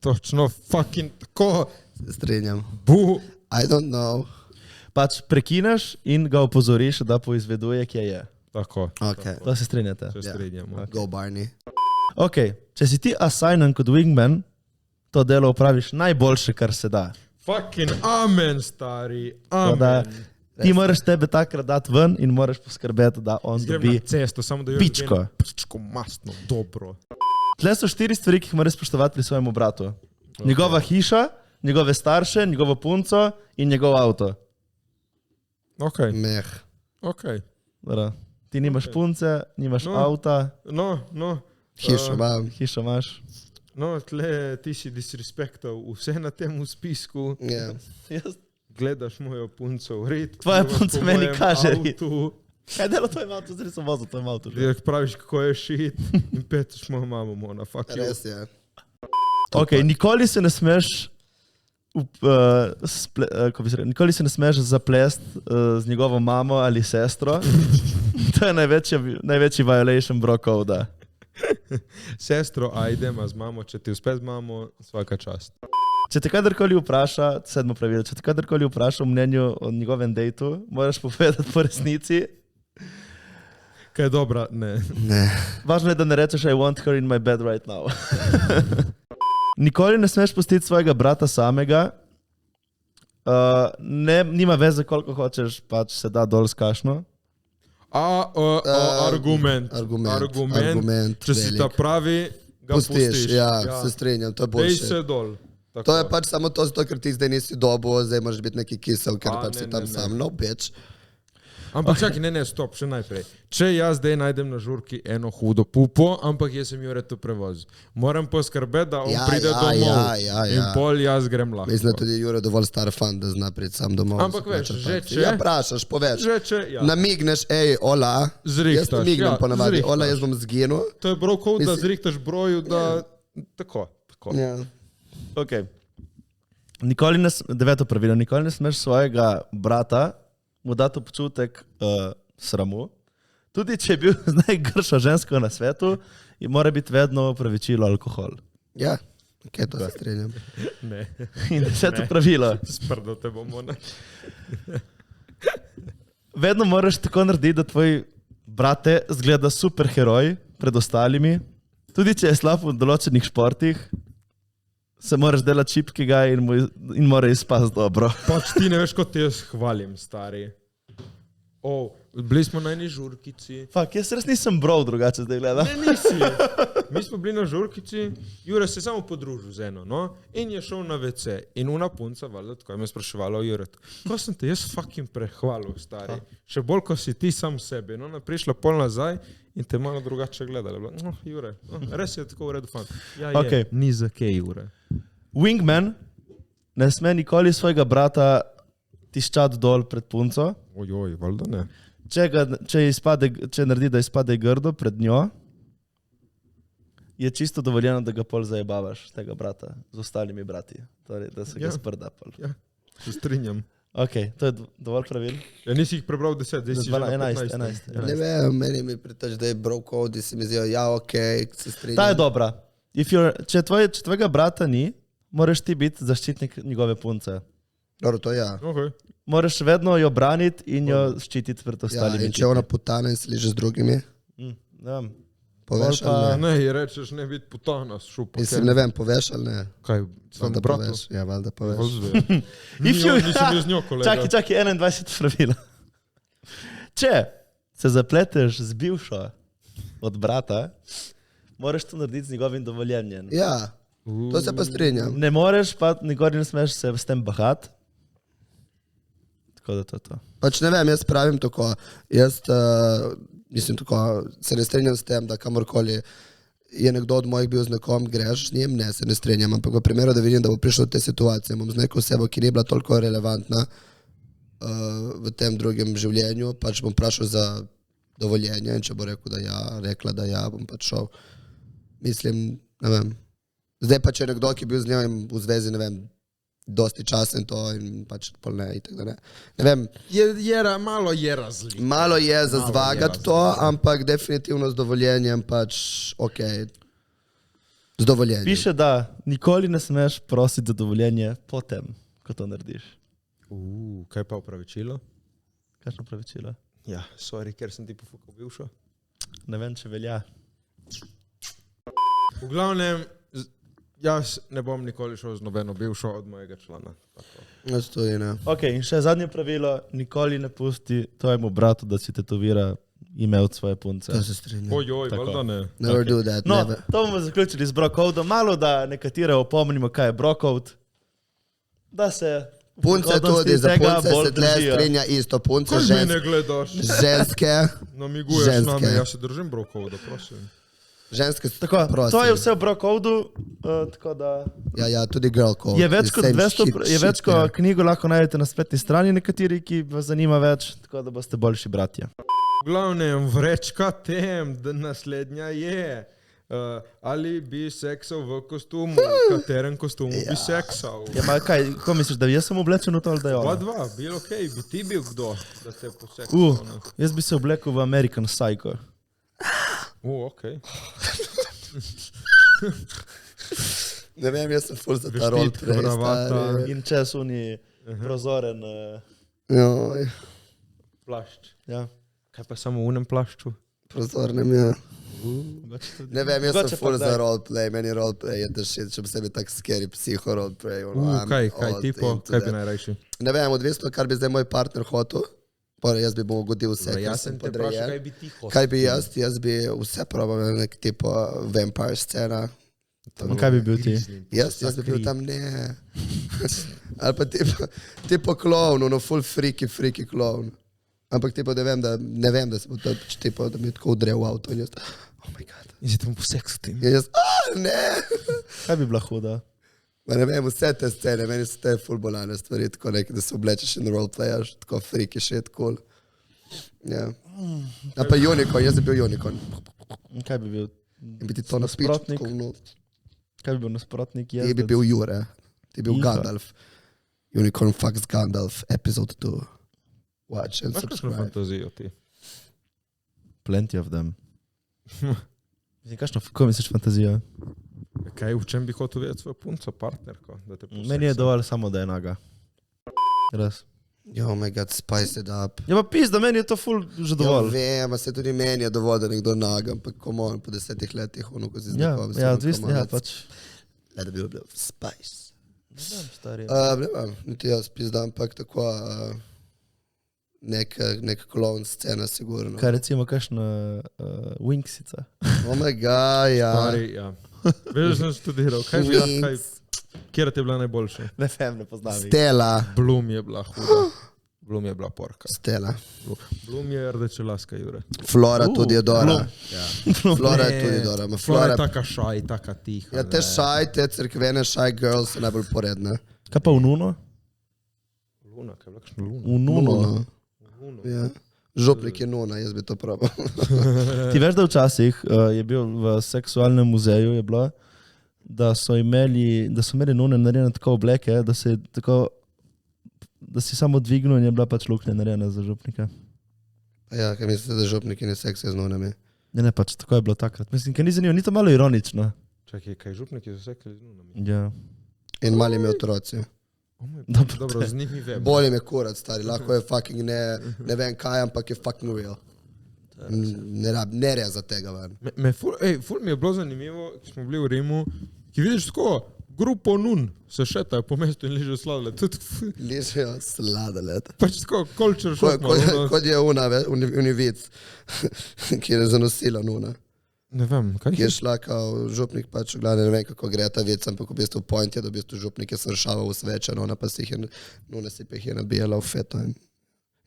Točno fucking tako. Se strinjam. Bu. I don't know. Pač prekineš in ga opozoriš, da poizveduje, kje je. Tako. Ok, To se strinjate. Se strinjamo. go Barney. Ok, če si ti assignen kot wingman, to delo opraviš najboljše, kar se da. Fucking amen, stari, Da, amen. ti moraš tebe takrat dati ven in moraš poskrbeti, da on Grem dobi na cesto, samo da jo pičko. Pičko masno, dobro. Tle so 4 stvari, ki jih moraš spoštovati pri svojemu bratu. Njegova hiša, njegove starše, njegovo punco in njegov avto. Okej, Meh. okej. Dobra. Ti nimaš punce, nimaš No. avta, No, Hišo imam. hišo imaš. no, tle ti si disrespektal vse na tem spisku. Ja. Jaz. Gledaš mojo punco v red. Tvoja plivaš punca po meni mojem kaže avtu, Kaj delo to ima avto? Zdaj sem vozil to avto. že. Ti praviš, kako je šit in petaš mojo mamo, mona, fuck you. Res je. Ok, nikoli se ne smeš nikoli se ne smeš zaplest z njegovo mamo ali sestro. To je največji violation bro code. Sestro, ajde, ima z mamo, če ti uspe z mamo, svaka čast. Če te kadarkoli vpraša, 7. pravilo, če te kadarkoli vpraša o mnenju o njegovem dejtu, moraš povedati po resnici. Kaj je dobra, ne. Ne. Važno je, da ne rečeš I want her in my bed right now. Nikoli ne smeš pustiti svojega brata samega. Nima veze, koliko hočeš, pač se da dol s kašno. Argument. Argument, Če si velik. ta pravi, ga pustiš. Ja, se strinjam, to je Dej boljše. se dol. Tako. To je pač samo to, zato, ker ti zdaj nisi dobo, zdaj moraš biti neki kisel, ker pač si ne, tam ne. sam. No, bitch. Ampak čakaj, ne, stop, še najprej. Če jaz zdaj najdem na žurki eno hudo pupo, ampak jaz sem jo reto prevozil. Moram poskrbeti, da on pride domov. ja. In pol jaz grem lahko. Mislim, da tudi Jure dovolj star fan, da zna priti sam domov. Ampak veš, že če- Ja, vprašaš, poveš. Že če, ja. Namigneš, ej, ola. Zrihtaš, Jaz namignem ja, ponavadi, zrihtaš. ola, jaz bom zginil. To je bro code, da Mislim- zrihtaš broju, da... Tako. Ja. Okay. 9. pravilo, nikoli ne smeš svojega brata mu dati občutek sramu. Tudi če je bil z najgršo žensko na svetu, in mora biti vedno opravičilo alkohol. Ja, ok, to se strinjam. Ne, In 10. pravilo, sprdo te bomo, ne. vedno moraš tako narediti, da tvoj brate zgleda super heroj pred ostalimi. Tudi če je slab v določenih športih, se moraš delati čipkega in mora izpasti dobro. Pač ti ne veš, kot te jaz hvalim, stari. Bili smo na eni žurkici. Fak, jaz res nisem bro drugače zdaj gledam. Ne, nisi. Mi smo bili na žurkici, Jure se je samo podružil z eno, no, in je šel na WC. In una punca, valjda, tako je me spraševala o Juretu. Ko sem te jaz fucking prehvalil, stari. Še bolj, ko si ti sam sebi. No, ona prišla pol nazaj in te malo drugače gledala. No, Jure, res je tako v redu, fant. Ja, je, Okej. ni za kaj, Jure. Wingman ne sme nikoli svojega brata tiščati dol pred punco. Ojoj, valjda ne. Če naredi, da izpade grdo pred njo, je čisto dovoljeno, da ga pol zajebavaš, tega brata, z ostalimi brati. Torej, da se ga Ja. sprda pol. Ja, se strinjam. Ok, to je dovolj pravil. Ja, nisi jih prebral 10, zdaj si že na 15. 11. Ne vem, meni mi pritač, da je bro code, si mi zdijo, ja, ok, se strinjam. Ta je dobra. Če tvojega brata ni, moraš ti biti zaščitnik njegove punce. Dobro, to ja. Okay. Moraš vedno jo braniti in jo ščititi pred Ja, ostalimi. in če ona putane in se liže z drugimi, Ne vem. poveš Pol pa- ali ne? Ne, rečeš, ne biti putana, šupa. Mislim, ne vem, poveš ali ne? Kaj, sem Valjda bratu? poveš. Ja, valjda poveš. Valjda. If you- Nisem jaz z njo, kolega. Čakaj, 21 pravilo. Če se zapleteš z bivšo od brata, moraš to narediti z njegovim dovoljenjem. Ja, to se pa strinjam. Ne moreš pa, nikoli ne smeš se s tem bahati. Tako da to je to. Pač ne vem, jaz pravim tako. Jaz mislim tako, se ne strinjam s tem, da kamorkoli je nekdo od mojih bil z nekom, greš z njim, ne, se ne strinjam, ampak v primeru, da vidim, da bo prišlo do te situacije, bom z neko osebo, ki ni bila toliko relevantna v tem drugem življenju, pač bom vprašal za dovoljenje in če bo rekel, da ja, rekla, da ja, bom pač šel. Mislim, ne vem. Zdaj pa, če je nekdo, ki je bil z njim v zvezi, ne vem, dosti časa in to in pač pol ne, itak da ne. Ne vem, Malo je razlika. malo je za Malo je zvagati to, ampak definitivno z dovoljenjem pač, ok, z dovoljenjem. Piše, da nikoli ne smeš prositi za dovoljenje potem, ko to narediš. Kaj pa upravičilo? Kakšno pravičilo? Ja, sorry, ker sem ti pofukal bivšo. Ne vem, če velja. V glavnem, Jaz ne bom nikoli šel z nobeno bivšo od mojega člana. Tako. Jaz tudi ne. Ok, in še zadnje pravilo, nikoli ne pusti tvojemu bratu, da si tetovira ime od svoje punce. To se strinjam. Ojoj, Tako. valjda ne. Never do that, No, never. to bomo zaključili z brokovdom. Malo da nekatere opomnimo, kaj je brokovd. Da se v Punce prihodnosti tudi, za tega punce bolj se tle držijo. strinja isto. Punce, Kaj me ne gledaš? ženske, Namiguješ Ženske. name, jaz se držim brokov, da prosim. ženske so Tako, prosim. to je vse v brokovdu, tako da... Ja, tudi girl code. Je več kot Same 200, shit, je več shit, kot ja. knjigo lahko najdete na spletni strani nekateri, ki vas zanima več, tako da boste boljši bratje. V glavnem, vrečka tem, da naslednja je. Ali bi seksal v kostumu, v katerem kostumu bi seksal? Ja, ma kaj, ko misliš, da jaz sem oblečen v to ali da je Oba ona? dva, bil ok, bi ti bil kdo, da te poseksal? Jaz bi se oblekel v American Psycho. Ok. Ne vem, jaz sem full za ta Veštit, roleplay. bravata. stari. In če so oni prozoren. Joj, Plašč. Ja. Kaj pa samo v unem plašču? prozornem je. Mogoče tudi- Ne vem, jaz mogoče sem pa full kdaj. za roleplay, meni roleplay je da shit, še posebej tak scary psiho roleplay. Kaj tipo, kaj bi najrajši? Ne vem, odvisno, kar bi zdaj moj partner hotel. Pa jaz bi mu ugodil vse, ker Jaz sem sem te vprašal, podrejen. kaj bi ti hotel. Kaj bi jaz bi vse probal, nek tipo vampire scena. In kaj bi bil ti? Jaz bi bil tam ne. Ali pa tipo klovn, no full freaky klovn. Ampak tipo, ne vem, da se bo to tipo, da mi tako udre v avto in jaz, oh my god. In si tam po seksu tim. In jaz, ne. Kaj bi bila huda? Ma ne vem, vse te scene, meni so te full bolane stvari, tako neki, da se oblečeš in roleplayaš, tako freaky shit, cool. Ja. A pa unicorn, jaz bi bil unicorn. In kaj bi bil? In bi ti to naspič, Nasprotnik? tako no. Kaj bi bil nasprotnik? Ti bi bil Jure, ti bi bil Iha. Gandalf. Unicorn fucks Gandalf, episode 2. Watch and Imaš kakšno subscribe. fantazijo ti? Plenty of them. Mislim, kako misliš fantazija? Kaj, v čem bi hotel videti svojo punco, partnerko? Da te poseksa? Meni je dovolj samo, da je naga. Res. Oh my god, spice it up. Ja, pa pizda, meni je to ful že Ja, dovolj. vem, a se tudi meni je dovolj, da nekdo naga, ampak come on, po 10 letih, ono, ko si Ja, znakom. ja, odvisno, ja, pač. Let it be spice. Ne vem, stari. Ne vem, niti jaz pizdam, ampak tako nek klon scena, sigurno. Kaj recimo, kakšna Winksica? Oh my god, ja. Stari, ja. Veš, da sem študiral. Kaj bi lahko, kaj... Kjera ti je bila najboljša? Ne vem, ne poznam. Stela. Bloom je bila huda. Bloom je bila porka. Stela. Bloom je rdečelaska, Jure. Flora tudi je dobra. Bloom. Ja. Flora je tudi dobra. ma Flora je Flora, taka šaj, taka tiha. ja, te šaj, te crkvene šaj girls so najbolj poredne. Kaj pa v Nuno? Luna, kaj je bila kakšna luna? V Nuno. Luna. Ja. Župnik je nuna, jaz bi to probal. Ti veš, da včasih je bil v seksualnem muzeju, je bilo, da so imeli nune narejene tako obleke, da si samo dvignil in je bila pač luknja narejena za župnika. Ja, kaj mislite, da župniki ne seksajo z nunami? Ne, pač tako je bilo takrat. Mislim, ker ni zanimivo, ni to malo ironično. Čakaj, kaj župniki so sekali z lunami? Ja. In mali mi otroci. Oh moj, Dobro, dobro, z njimi vem. Bolje me kurat, stari. Lahko je fucking ne vem kaj, ampak je fucking real. Ne reza tega ven. Ful mi je bilo zanimivo, ko smo bili v Rimu, ki vidiš tako, grupo nun se šetajo po mestu in ližejo sladoled. Ližejo sladoled. Pač tako, culture shock malo. Kot je univic, ki je zanosila nuna. Ne vem, kaj Ki je šla kao župnik, pač v glavne ne vem kako gre ta vic, ampak v bistvu point je, da v bistvu župnik je sršaval v sveče, ona pa si jih je, nuna si pa jih je nabijala v feto in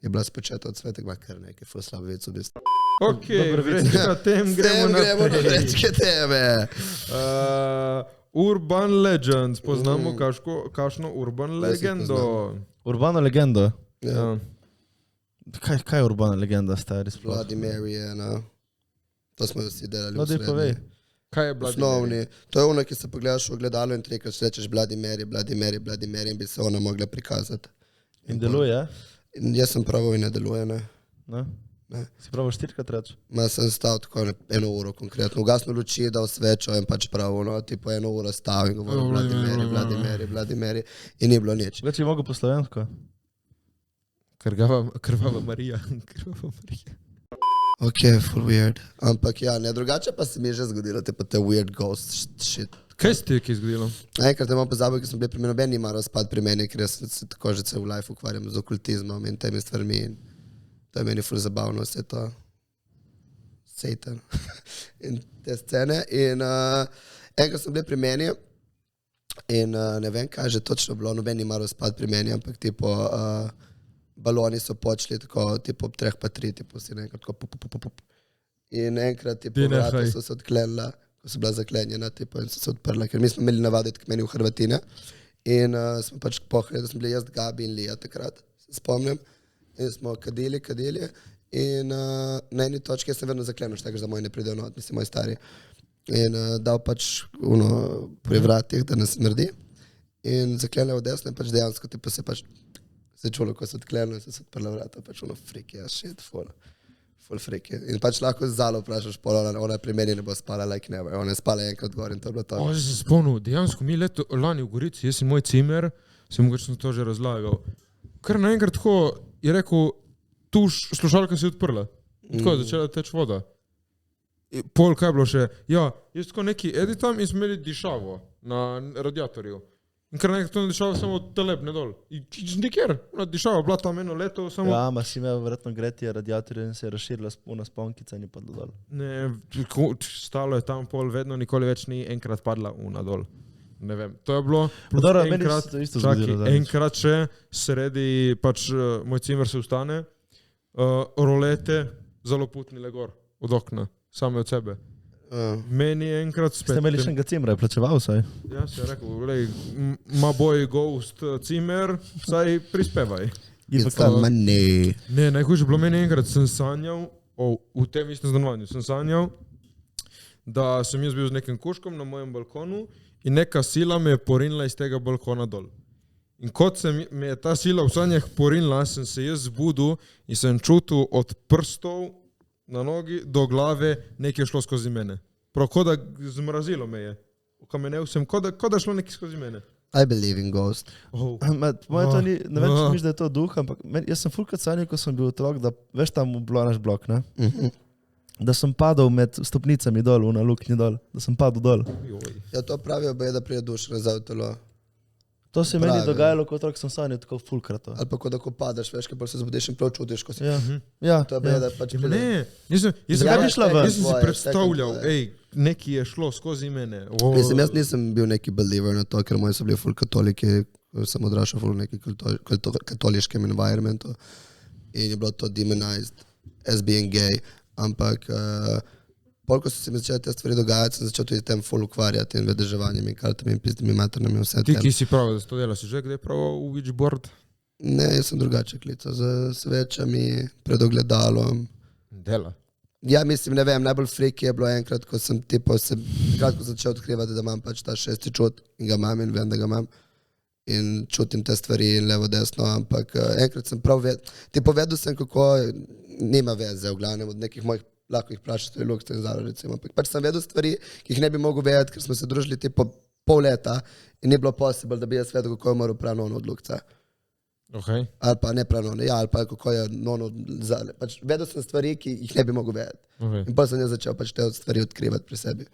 je bila spečeta od svetek, ma kar nekaj, ful slab vic v bistvu. Ok, vrečka tem, gremo na naprej. vrečke teme. Urban Legends, poznamo kakšno urban legendo? Urbano legendo. Ja. Kaj je urbana legenda, stari sploh? Bloody Mary je, no. To smo jo vsi delali No, v daj povej. srednji. Kaj je Bloody Osnovni. Mary? To je ono, ki se pogledaš v ogledalo in trikrat rečeš Bloody Mary, Bloody Mary, Bloody Mary in bi se ona mogla prikazati. In deluje? In jaz sem pravil in ne deluje, ne. No? Ne. Si pravo 4krat reči? Ma sem stal tako 1 uro konkretno. Ugasnil luči, dal svečo in pač prav, no, tipo 1 uro stal in govoril Bloody Mary, Bloody Mary, Bloody Mary in ni bilo nič. Več je mogel po slovensko? Krvava Marija. Krvava Marija. Ok, full weird. Ampak ja, ne, drugače pa se mi je že zgodilo, tipo te weird ghost shit, Kaj si ti, ki je zgodilo? Enkrat imam pozabil, ker sem bil pri meni, noben nima razpad pri meni, ker jaz se tako že cel life ukvarjam z okultizmom in temi stvarmi. In to je meni ful zabavno, vse to. Satan. In te scene. In enkrat sem bil pri meni in ne vem, kaj že točno bilo, noben nima razpad pri meni, ampak tipo baloni so počeli tako, tipo ob 3 pa 3, tipo si enkrat tako pup. In enkrat tipo vrata so se odklenila, ko so bila zaklenjena, tipo in so se odprla, ker mi smo imeli navaditi k meni v Hrvatine. In smo pač pohali, da smo bili jaz, Gabi in Lija takrat, se spomnim. In smo kadili. In na eni točki jaz sem vedno zaklenil, tako za moj ne pridejo not, mislim, moj stari. In dal pač pri vratih, da ne smrdi. In zaklenil v desno in pač dejansko tipo se pač se čulo, ko se odklenil in se odprla vrata, pač friki, shit, full friki. In pač lahko Zalo vprašaš, ona pri meni ne bo spala like never, ona je spala enkrat gor in to je bilo to. Že se spomnil, dejansko mi lani v Gorici, jaz in moj cimer, sem mogoče to že razlagal, kar naenkrat tako je rekel, tu slušalka se je odprla. Tako je začela teč voda. Pol kaj je bilo še, ja, jaz tako neki editam in smo imeli dišavo na radiatorju. In kar naenkrat to ne dišavo samo telep, ne dol. In nikjer, dišava, bila tam eno leto samo... Ja, ma si imel verjetno gretje radiatorje in se je razširila una sponkica in je padla dol. Ne, stalo je tam pol, vedno nikoli več ni enkrat padla una dol. Ne vem, to je bilo Dobro, enkrat, enkrat še sredi, pač moj cimer se ustane, rolete zaloputnile gor od okna, same od sebe. Meni je enkrat spet... Ste imeli še enega cimra, je plačeval vsaj? Ja, se je rekel, glej, ma boy ghost cimer, vsaj prispevaj. Ne, najhujše bilo meni enkrat, sem sanjal, v tem istem stanovanju, sem sanjal, da sem jaz bil z nekim kuškom na mojem balkonu in neka sila me je porinila iz tega balkona dol. In kot se me je ta sila v sanjah porinila, sem se jaz zbudil in sem čutil od prstov na nogi do glave nekaj je šlo skozi mene. Prav, kot da zmrazilo me je. Ukamenel sem, kot da šlo nekaj skozi mene. I believe in ghost. Moje to ni, ne vem, če misliš, da je to duh, ampak jaz sem fulkrat sanjal, ko sem bil otrok, da veš tam v naš blok, ne? Da sem padal med stopnicami dol, na luknji dol, da sem padal dol. Ja, to pravijo, da prije duša nazaj v telo. To se meni dogajalo, kot otrok sem sanjal tako fulkrat. Ali pa kot da ko padeš, veš, kaj pa se zbudiš in prav čutiš, ko si... Ja. To je da pač... Ne, jaz sem si predstavljal, nekaj je šlo skozi mene. Mislim, jaz nisem bil neki believer na to, ker moji so bili ful katoliki, sem odrašal ful v neki katoliškem environmentu in je bilo to demonized as being gay, ampak ko so se mi začeli te stvari dogajati, sem začel tudi tem ful ukvarjati in vedeževanjem in kartami in pizdimi maternami in vse tem. Ti, ki si prav, da si to delaš, si že kdaj prav v Witchboard? Ne, jaz sem drugače klical, z svečami, pred ogledalom. Dela. Ja, mislim, ne vem, najbolj friki je bilo enkrat, ko sem kratko začel odkrivati, da imam pač ta šesti čut in ga imam in vem, da ga imam. In čutim te stvari in levo, desno, ampak enkrat sem prav vedel sem, kako nima veze, v glavnem, od nekih mojih lahko jih vprašaš, to je Luksta in Zaro, recimo. Ampak pač sem vedel stvari, ki jih ne bi mogel vedeti, ker smo se družili tipo pol leta in ni bilo possible, da bi jaz vedel, kako je umrl prav Nono od Lukca. Okay. Ali pa ne prav Nono, ja, ali pa kako je Nono od Zale. Pač vedel sem stvari, ki jih ne bi mogel vedeti. Okay. In pa sem jaz začel pač te stvari odkrivati pri sebi.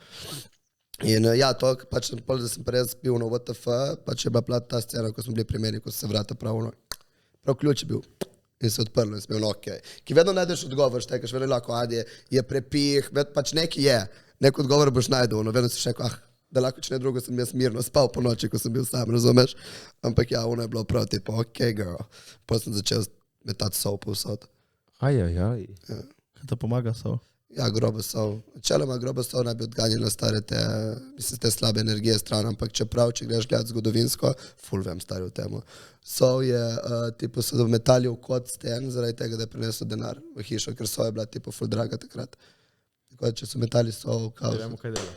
In ja, to, pač da sem res bil na WTF, pač je bila ta scena, ko smo bili pri meni, ko se vrata prav ključ je bil. In se odprlo in sem bil okej. Ki vedno najdeš odgovor, štekaš, vedno lahko, je prepih, pač neki je. Nek odgovor boš najdel, vedno si šeko, da lahko, če ne drugo, sem jaz mirno spal po noči, ko sem bil sam, razumeš? Ampak ja, ono je bilo prav, tipo, okej, girl. Potem sem začel metati sol povsod. Ajajaj. Ja. Kaj to pomaga sol? Ja, grobo sol. Čeloma grobo sol naj bi odganjala stare te slabe energije stran, ampak če greš gledati zgodovinsko, ful vem stari v temu. Sol je, tipo, so metali v kot sten, zaradi tega, da je prinesel denar v hišo, ker sol je bila, tipo, ful draga takrat. Tako da, če so metali sol, kao... Vemo, kaj dela.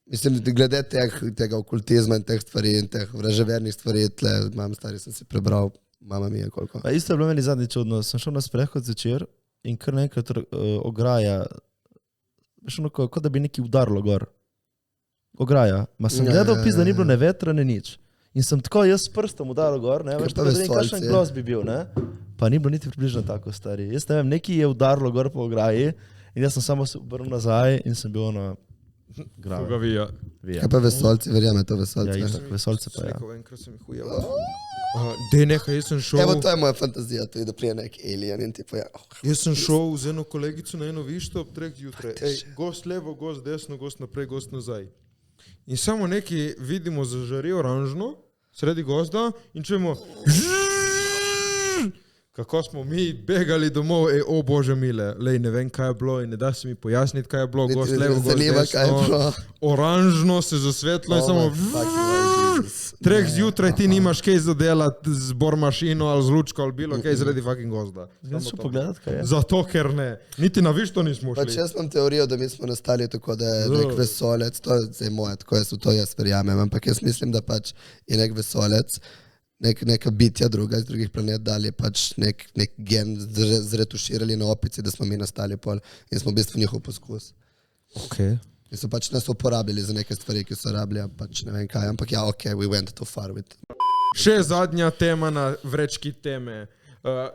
Mislim, glede tega okultizma in teh stvari in teh vraževernih stvari, tle, mam stari, sem si prebral, mama mi je koliko. Pa isto je bilo meni zadnji čudno, sem šel na sprehod zvečer in kar nekrat ograja, veš ono, kot da bi neki udarilo gor. Ograja. Ma sem gledal pis, da ni bilo ne vetra, ne nič. In sem tako jaz s prstom udaril gor, ne, veš, tako da vem, kakšen glas bi bil, ne. Pa ni bilo niti približno tako stari. Jaz ne vem, neki je udarilo gor po ograji in jaz sem samo se obrnil nazaj in sem bil ono... Fugavija. Kaj pa vesolci, verjame to Ja, vesolce. itak, vesolce pa ja. Rekel, enkrat sem jih ujel. Dej nekaj, jaz sem šel... Evo, to je moja fantazija, to je, da prije nek alien in tipo, ja. Jaz sem šel z eno kolegico na eno višto ob 3 jutra. Ej, gost levo, gost desno, gost naprej, gost nazaj. In samo neki vidimo zažari oranžno, sredi gozda in čujemo kako smo mi begali domov, o bože mile, lej, ne vem kaj je bilo in ne da se mi pojasniti kaj je bilo, gost levo, gost desno, oranžno se zasvetlo in samo 3 zjutraj ti nimaš kaj za delati z bormašino ali z lučko ali bilo kaj zredi fucking gozda. Zdaj šel pogledat, kaj je. Zato, ker ne. Niti na višto nismo Pač šli. jaz imam teorijo, da mi smo nastali tako, da je nek vesolec, to je zdaj moje, tako jaz v to jaz verjamem, ampak jaz mislim, da pač je nek vesolec, neka bitja druga iz drugih planet dali pač nek gen zretuširali na opici, da smo mi nastali pol in smo v bistvu njihov poskus. Okay. In so pač nas uporabili za neke stvari, ki so rabili, pač ne vem kaj, ampak ja, we went too far with. Še zadnja tema na vrečki teme.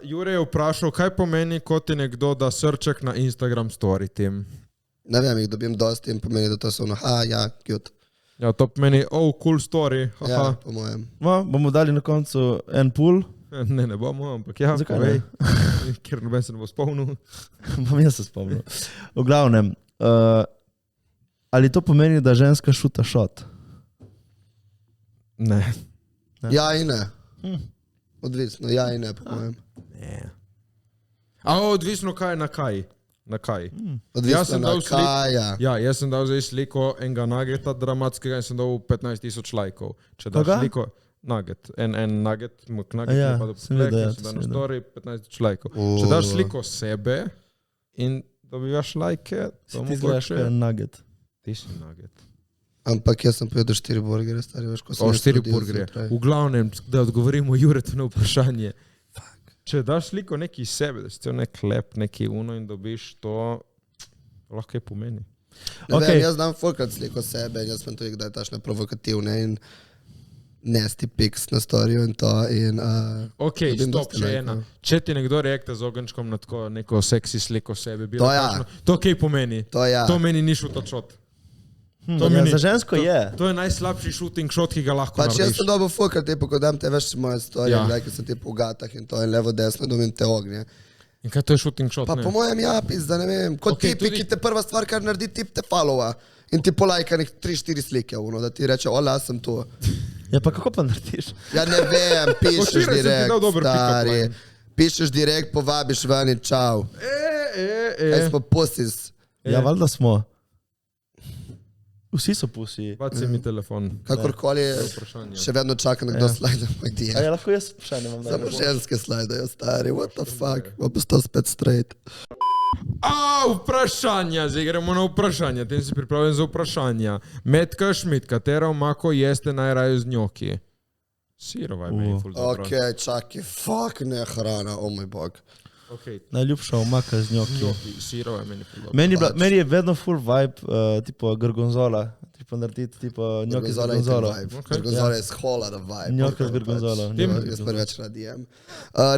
Jure je vprašal, kaj pomeni, ko ti nekdo da srček na Instagram story tem. Ne vem, jih dobim dosti in pomeni, da to so ja, cute. Ja, to pomeni, cool story. Ja, po mojem. No, bomo dali na koncu en pool. Ne bomo, ampak ja, Zakaj povej. Ker noben se ne bo spomnil. Bom jaz se spomnil. V glavnem, ali to pomeni, da ženska šuta šot? Ne. Ja in ne. Odvisno, ja in ne, po mojem. Ne. Odvisno kaj na kaj. Na kaj. Odvisno sem na dal kaj, ja. Ja, jaz sem dal zdaj sliko enega nageta dramatskega in sem dal 15,000 lajkov. Če daš Koga? sliko, nugget, en nugget, mok nugget, Ja, pa da sem videl, ja, sem dal sem na videl. story 15,000 lajkov. Če daš sliko sebe in dobivaš lajke, to Ti izgledaš mogoče... kot nugget. Ti si nugget. Ampak jaz sem pojedel 4 burgere, stari, veš, ko sem jaz 4 rodil burgerje. zjutraj. V glavnem, da odgovorimo Juretu na vprašanje. Če daš sliko neki sebe, da si cel nek lep, neki uno in dobiš to, lahko je pomeni. Ne Okej. vem, jaz znam folkat sliko sebe in jaz sem tudi kdaj tašne provokativne in nasty pics na storiju in to in... Ok, dobim stop, dosti še lajkov. ena. Če ti nekdo reakta z ogenčkom na tako neko seksi sliko sebe, bilo To ja. kakšno, to kaj pomeni? To ja. To meni ni šuta shot. To Ja, meni- za žensko je. To je najslabši shooting shot, ki ga lahko Pač jaz narediš. sem dobil folkat, tipo, ko dam te veš moje storije, Ja. ker sem tipo v gatah in to in levo desno dobim te ognje. In kaj to je shooting shot? Pa ne? po mojem ja, pizda, ne vem, kot Okej, tipi, tudi- ki te prva stvar, kar naredi, tip te followa in ti polajka nek 3-4 slike, ono, da ti reče, ola, sem tu. Ja, pa kako pa narediš? Ja ne vem, pišeš Včeraj sem ti direkt, dal dober pick-up stari. line. Pišeš direkt, povabiš ven in čau. Kaj smo pusis? Ja, valjda smo. Vsi so pusi. Baci mi telefon. Kakorkoli, Vprašanje. še vedno čakam, da kdo Ja. slajde moj A DM. ja, lahko jaz vprašanje imam. da Samo ne bo. ženske slajdajo, stari, what the fuck, bo postal spet straight. Vprašanja, zdaj gremo na vprašanja. Tem si pripravljen za vprašanja. Metka Šmit, katera omako jeste najraje z njoki? Sirova je meni ful dobro. Ok, čakaj, fuck, ne hrana, o moj bog. Okay. Najljubša omaka z njoki. Njoki, sirova je meni ful dobro. Meni je vedno full vibe, tipo gorgonzola. Tipo narediti, tipo njoki z Gorgonzola je gorgonzolo. vibe. Okay. Gorgonzola je schola da vibe. Njoki z gorgonzolo. Jaz prvič radijem.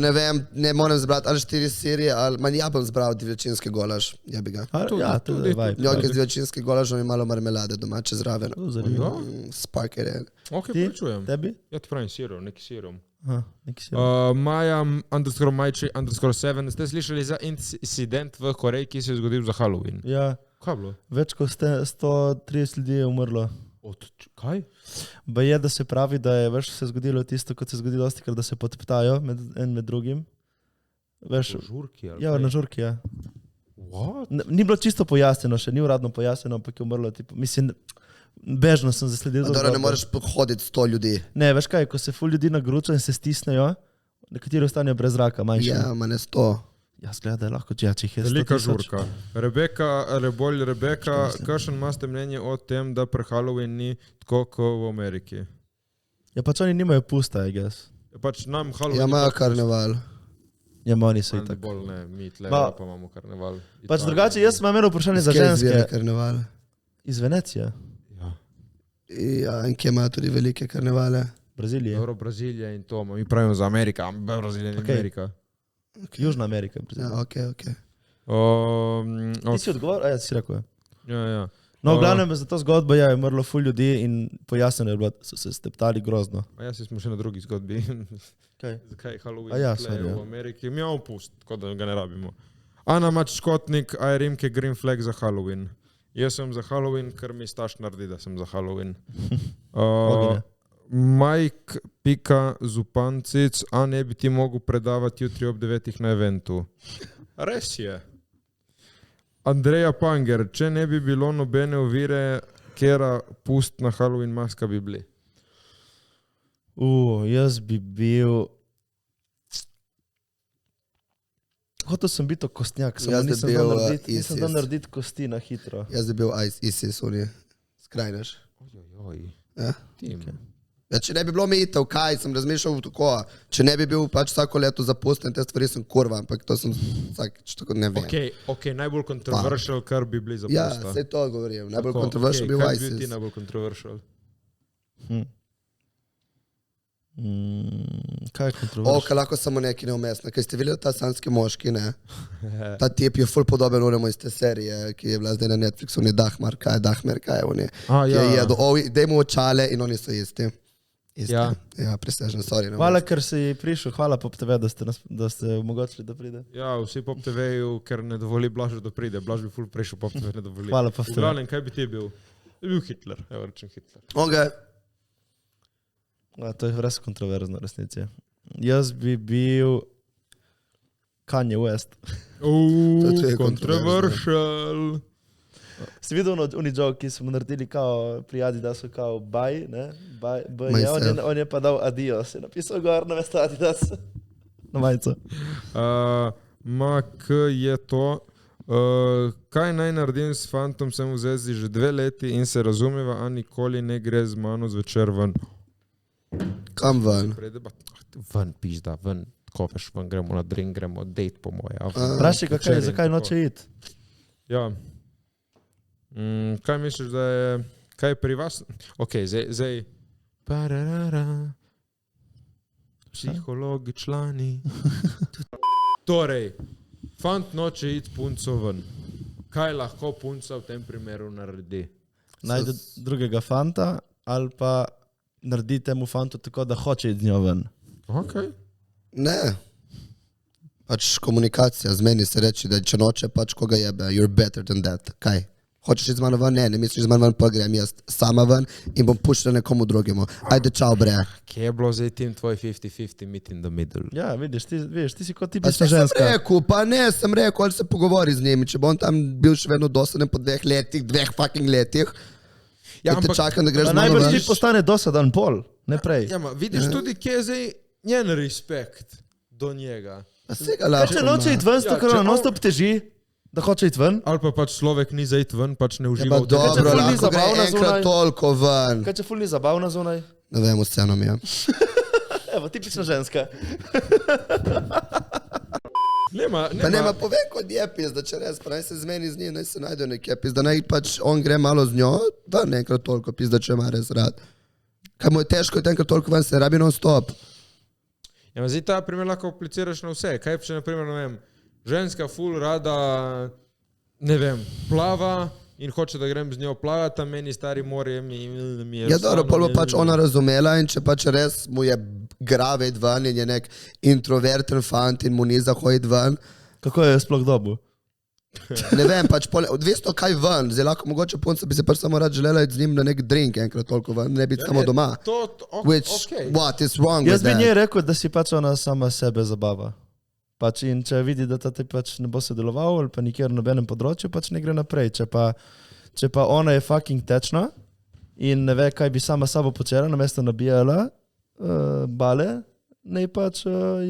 Ne vem, ne moram zbrati ali 4 serije, ali manj ja bom zbral divjačinski golaž, jebi ga. Ja, to je vibe. Njoke z divjačinskim golažom in malo marmelade domače zraven. Zanimivo. Sparkere. Ok, Ti? pričujem. Tebi? Ja ti pravim sirov, neki sirom. Aha, neki si. Maja _Majči_7. Ste slišali za incident v Koreji, ki se je zgodil za Halloween? Ja, Kaj je bilo? več kot 130 ljudi je umrlo. Kaj? Ba je, da se pravi, da je veš, se zgodilo tisto, kot se zgodi dosti, ker da se poteptajo en med drugim. Veš, Žurki ali ja, kaj? na žurki, ja. What? Ni bilo čisto pojasnjeno, še ni uradno pojasnjeno, ampak je umrlo, tipo, mislim, bežno sem zasledil. Dobro, ne moreš hoditi 100 ljudi. Ne, veš kaj, ko se ful ljudi nagruča in se stisnejo, nekateri ostanejo brez zraka, manjši. Ja, manj 100. Ja, zgleda, da je lahko, če jih je 100 Velika tisoč. žurka. Rebeka, kakšen imate mnenje o tem, da pre Halloween ni tako kot v Ameriki? Ja, pač oni nimajo pusta, I guess. Pač nam Halloween... Ja, imajo karneval. Ja, oni so Tako. itak. Bolj ne, mi tle Pa- pa imamo karneval. Pač Italija. drugače, jaz imam eno vprašanje za Kje izvira ženske. karneval? Iz Venecije, Ja. Ja, in kje imajo tudi velike karnevale? Brazilije, Dobro, Brazilija in to, mi pravimo za Amerika, Brazilija in Okej. Amerika. Južna Amerika. Brazilija. Ja, ok. Ti si odgovor? A ja, si rekel. Ja. No, v glavnem za to zgodbo je umrlo ful ljudi in pojasnjeno je bilo, da so se steptali grozno. A ja, smo še na drugi zgodbi. Kaj? Zakaj Halloween A ja, tle sorry, ja. v Ameriki? Mi imamo pust, tako da ga ne rabimo. Ana Mačkotnik, aj Rimke Green Flag za Halloween. Jaz sem za Halloween, ker mi staš naredi, da sem za Halloween. Mike Pika Zupancic, a ne bi ti mogel predavati jutri ob 9 na eventu. Res je. Andreja Panger, če ne bi bilo nobene ovire, kera pust na Halloween maska bi bili. Jaz bi bil... Hotel sem biti kostnjak, samo Jaz bi nisem bil, dal narediti, ISIS. nisem dal narediti kosti na hitro. Jaz bi bil ISIS, oni skrajneš. Ojojoj. Ja? Tim. Ja, če ne bi bilo omejitev, kaj sem razmišljal tako, če ne bi bil pač vsako leto zaposlen, te stvari sem kurva, ampak to sem vsakič tako ne vem. Ok, najbolj controversial, kar bi bili za Ja, posta. sej to govorim. Najbolj Tako, kontroversial okej, bil kaj bi bil ti ISIS. najbolj controversial? Kaj je kontroversialno? Kaj lahko samo neki neumestno. Kaj ste videli ta sanski moški, ne? Ta tip je ful podoben onemu iz te serije, ki je bila zdaj na Netflixu, on je Dahmer, kaj je on je. Ja. Je jedo, daj mu očale in oni so isti. Isti. Ja. Ja, presežno, sorry. Ne Hvala, ker si prišel, hvala Pop TV, da ste omogočili, da pride. Ja, vsi Pop TV-ju, ker ne dovoli Blažu, da pride. Blaž bi ful prejšel, Pop TV ne dovoli. Hvala Pop TV. Glavnem, kaj bi ti bil? Bi bil Hitler, evo rečem Hitler. Okay. To je res kontroverzno resnici. Jaz bi bil Kanye West. To je Controversial. Si videl oni joke, ki smo naredili kao prijadi, da so kao bye, ne? Bye, Myself. on je pa dal adios, je napisal gor na mesto Adidas. Na majico. Mak je to. Kaj naj naredim s fantom, sem v zvezi že 2 leti in se razumeva, a nikoli ne gre z mano zvečer ven. Kam ven? Ven, pizda, ven, kofeš ven, gremo na drink, gremo date po moje. Vprašaj, zakaj noče iti? Ja. Kaj misliš, da je, kaj pri vas? Ok, zdaj. Pararara. Psihologi, člani. Torej, fant noče iti punco ven. Kaj lahko punca v tem primeru naredi? Najde drugega fanta ali pa naredi temu fantu tako, da hoče iti z njo ven. Ok. Ne. Pač komunikacija, zmeni se reči, da če noče, pač koga jebe, you're better than that. Kaj? Hočeš iti z mano ven? Ne misliš z mano ven, pa grem jaz sama ven in bom puščala nekomu drugemu. Ajde, čau, bre. Kje je bilo zdaj tim tvoj 50-50 meet in the middle? Ja, vidiš, ti si kot Pa tipična sem ženska. rekel, pa ne, sem rekel, ali se pogovori z njimi, če bom tam bil še vedno dosaden po 2 letih, 2 fucking letih. Ja, te čakam, da greš z mano Najbrž ven. ti postane dosadan pol, ne prej. Ja, ma, vidiš tudi, kje je zdaj njen respekt do njega. Pa se ga Kaj lahko če noče iti ven, Ja, ker če ona on- non-stop teži, da hoče iti ven? Ali pa pač človek ni za iti ven, pač ne Ja, uživa pa v tem. če dobro, ful ni lahko gre zabavna enkrat zunaj? toliko ven. Kaj če ful ni zabavna zunaj? Ne vem, vseeno mi je. Evo, tipična ženska. Pa nema, povem, kot je pizda, če res, pa naj se zmeni z njim, naj se najde nekje pizda, naj pač on gre malo z njo, ven enkrat toliko pizda, če ima res rad. Kaj mu je težko, je enkrat toliko ven, se rabi non-stop. Ja, zdaj ta primer lahko apliciraš na vse. Kaj če, na primer, ne vem, ženska ful rada, ne vem, plava in hoče, da grem z njo plavati, a meni stari morje mi je... Ja, dobro, pol bo pač ona razumela in če pač res mu je grave iti ven in je nek introverten fant in mu ni za hoditi ven, Kako je sploh dobu? ne vem, pač pol, odvisno kaj ven, zdaj lahko mogoče punca bi se pač samo rad želela iti z njim na nek drink enkrat toliko ven, ne biti samo doma. Which, what is wrong Jaz with bi that? njej rekel, da si pač ona sama sebe zabava. Pač in če vidi, da ta ti pač ne bo sodeloval ali pa nikjer na nobenem področju, pač ne gre naprej. Če pa ona je fucking tečna in ne ve, kaj bi sama sabo počela, namesto nabijala bale, ne je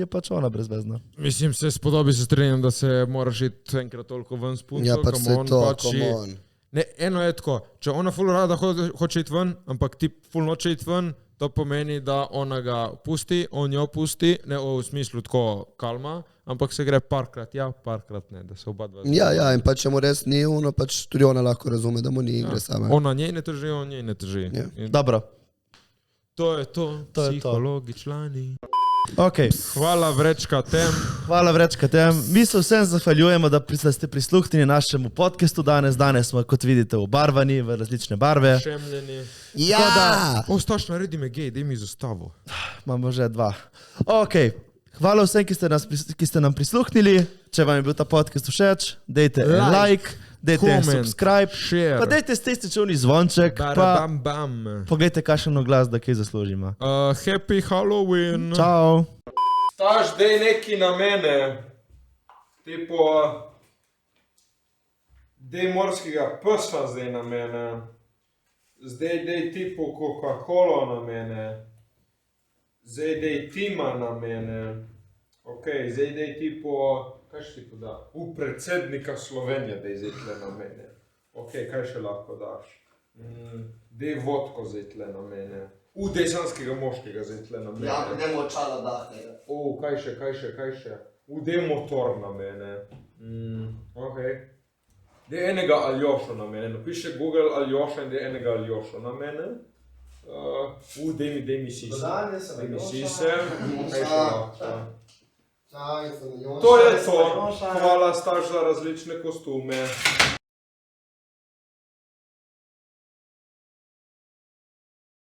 pač ona brezvezna. Mislim, se spodobi, se strinjam, da se moraš iti enkrat toliko ven s punco, Ja, pač se to, come on. Ne, eno je tako, če ona ful rada hoče iti ven, ampak ti ful noče iti ven, to pomeni, da ona ga pusti, on jo pusti, ne v smislu tako kalma, ampak se gre parkrat ja, parkrat ne, da se oba dva... Ja, in pač če mu res ni, ono pač tudi ona lahko razume, da mu ni in gre sama. Ona njej ne teži, on njej ne teži. Ja. In Dobro. to je to, To je to. psihologi, člani. Okay. Hvala vrečka tem. Hvala vrečka tem. Mi se vsem zahvaljujemo, da ste prisluhnili našemu podcastu danes. Danes smo, kot vidite, obarvani v različne barve. Šemljeni. Ja! Ostaš, naredi me gej, daj mi zostavo. Imamo že 2. Ok. Hvala vsem, ki ste nam prisluhnili. Če vam je bil ta podcast všeč, dajte like, dajte comment, subscribe, share. pa dajte stestičevni zvonček, pa Bam, bam. pogledajte, kakšen oglas, da kaj zaslužimo. Happy Halloween. Čau. Staš, dej neki na mene. Tipo, dej morskega psa zdaj na mene. Zdaj dej tipo Coca-Cola na mene. Zdaj dej Tima na mene. Ok, zdaj dej tipo, kaj še ti poda? Predsednika Slovenije dej zdaj tle na mene. Ok, kaj še lahko daš? Dej vodko zdaj tle na mene. Dej sanskega moškega zdaj tle na mene. Ja, ne močala dahnega. Kaj še? Dej motor na mene. Ok. Dej enega Aljošo na mene. Napiše Google Aljoša in dej enega Aljošo na mene. Dej mi sise. Dej mi sise. Kaj še lahko? To je to. Hvala, Staš, za različne kostume.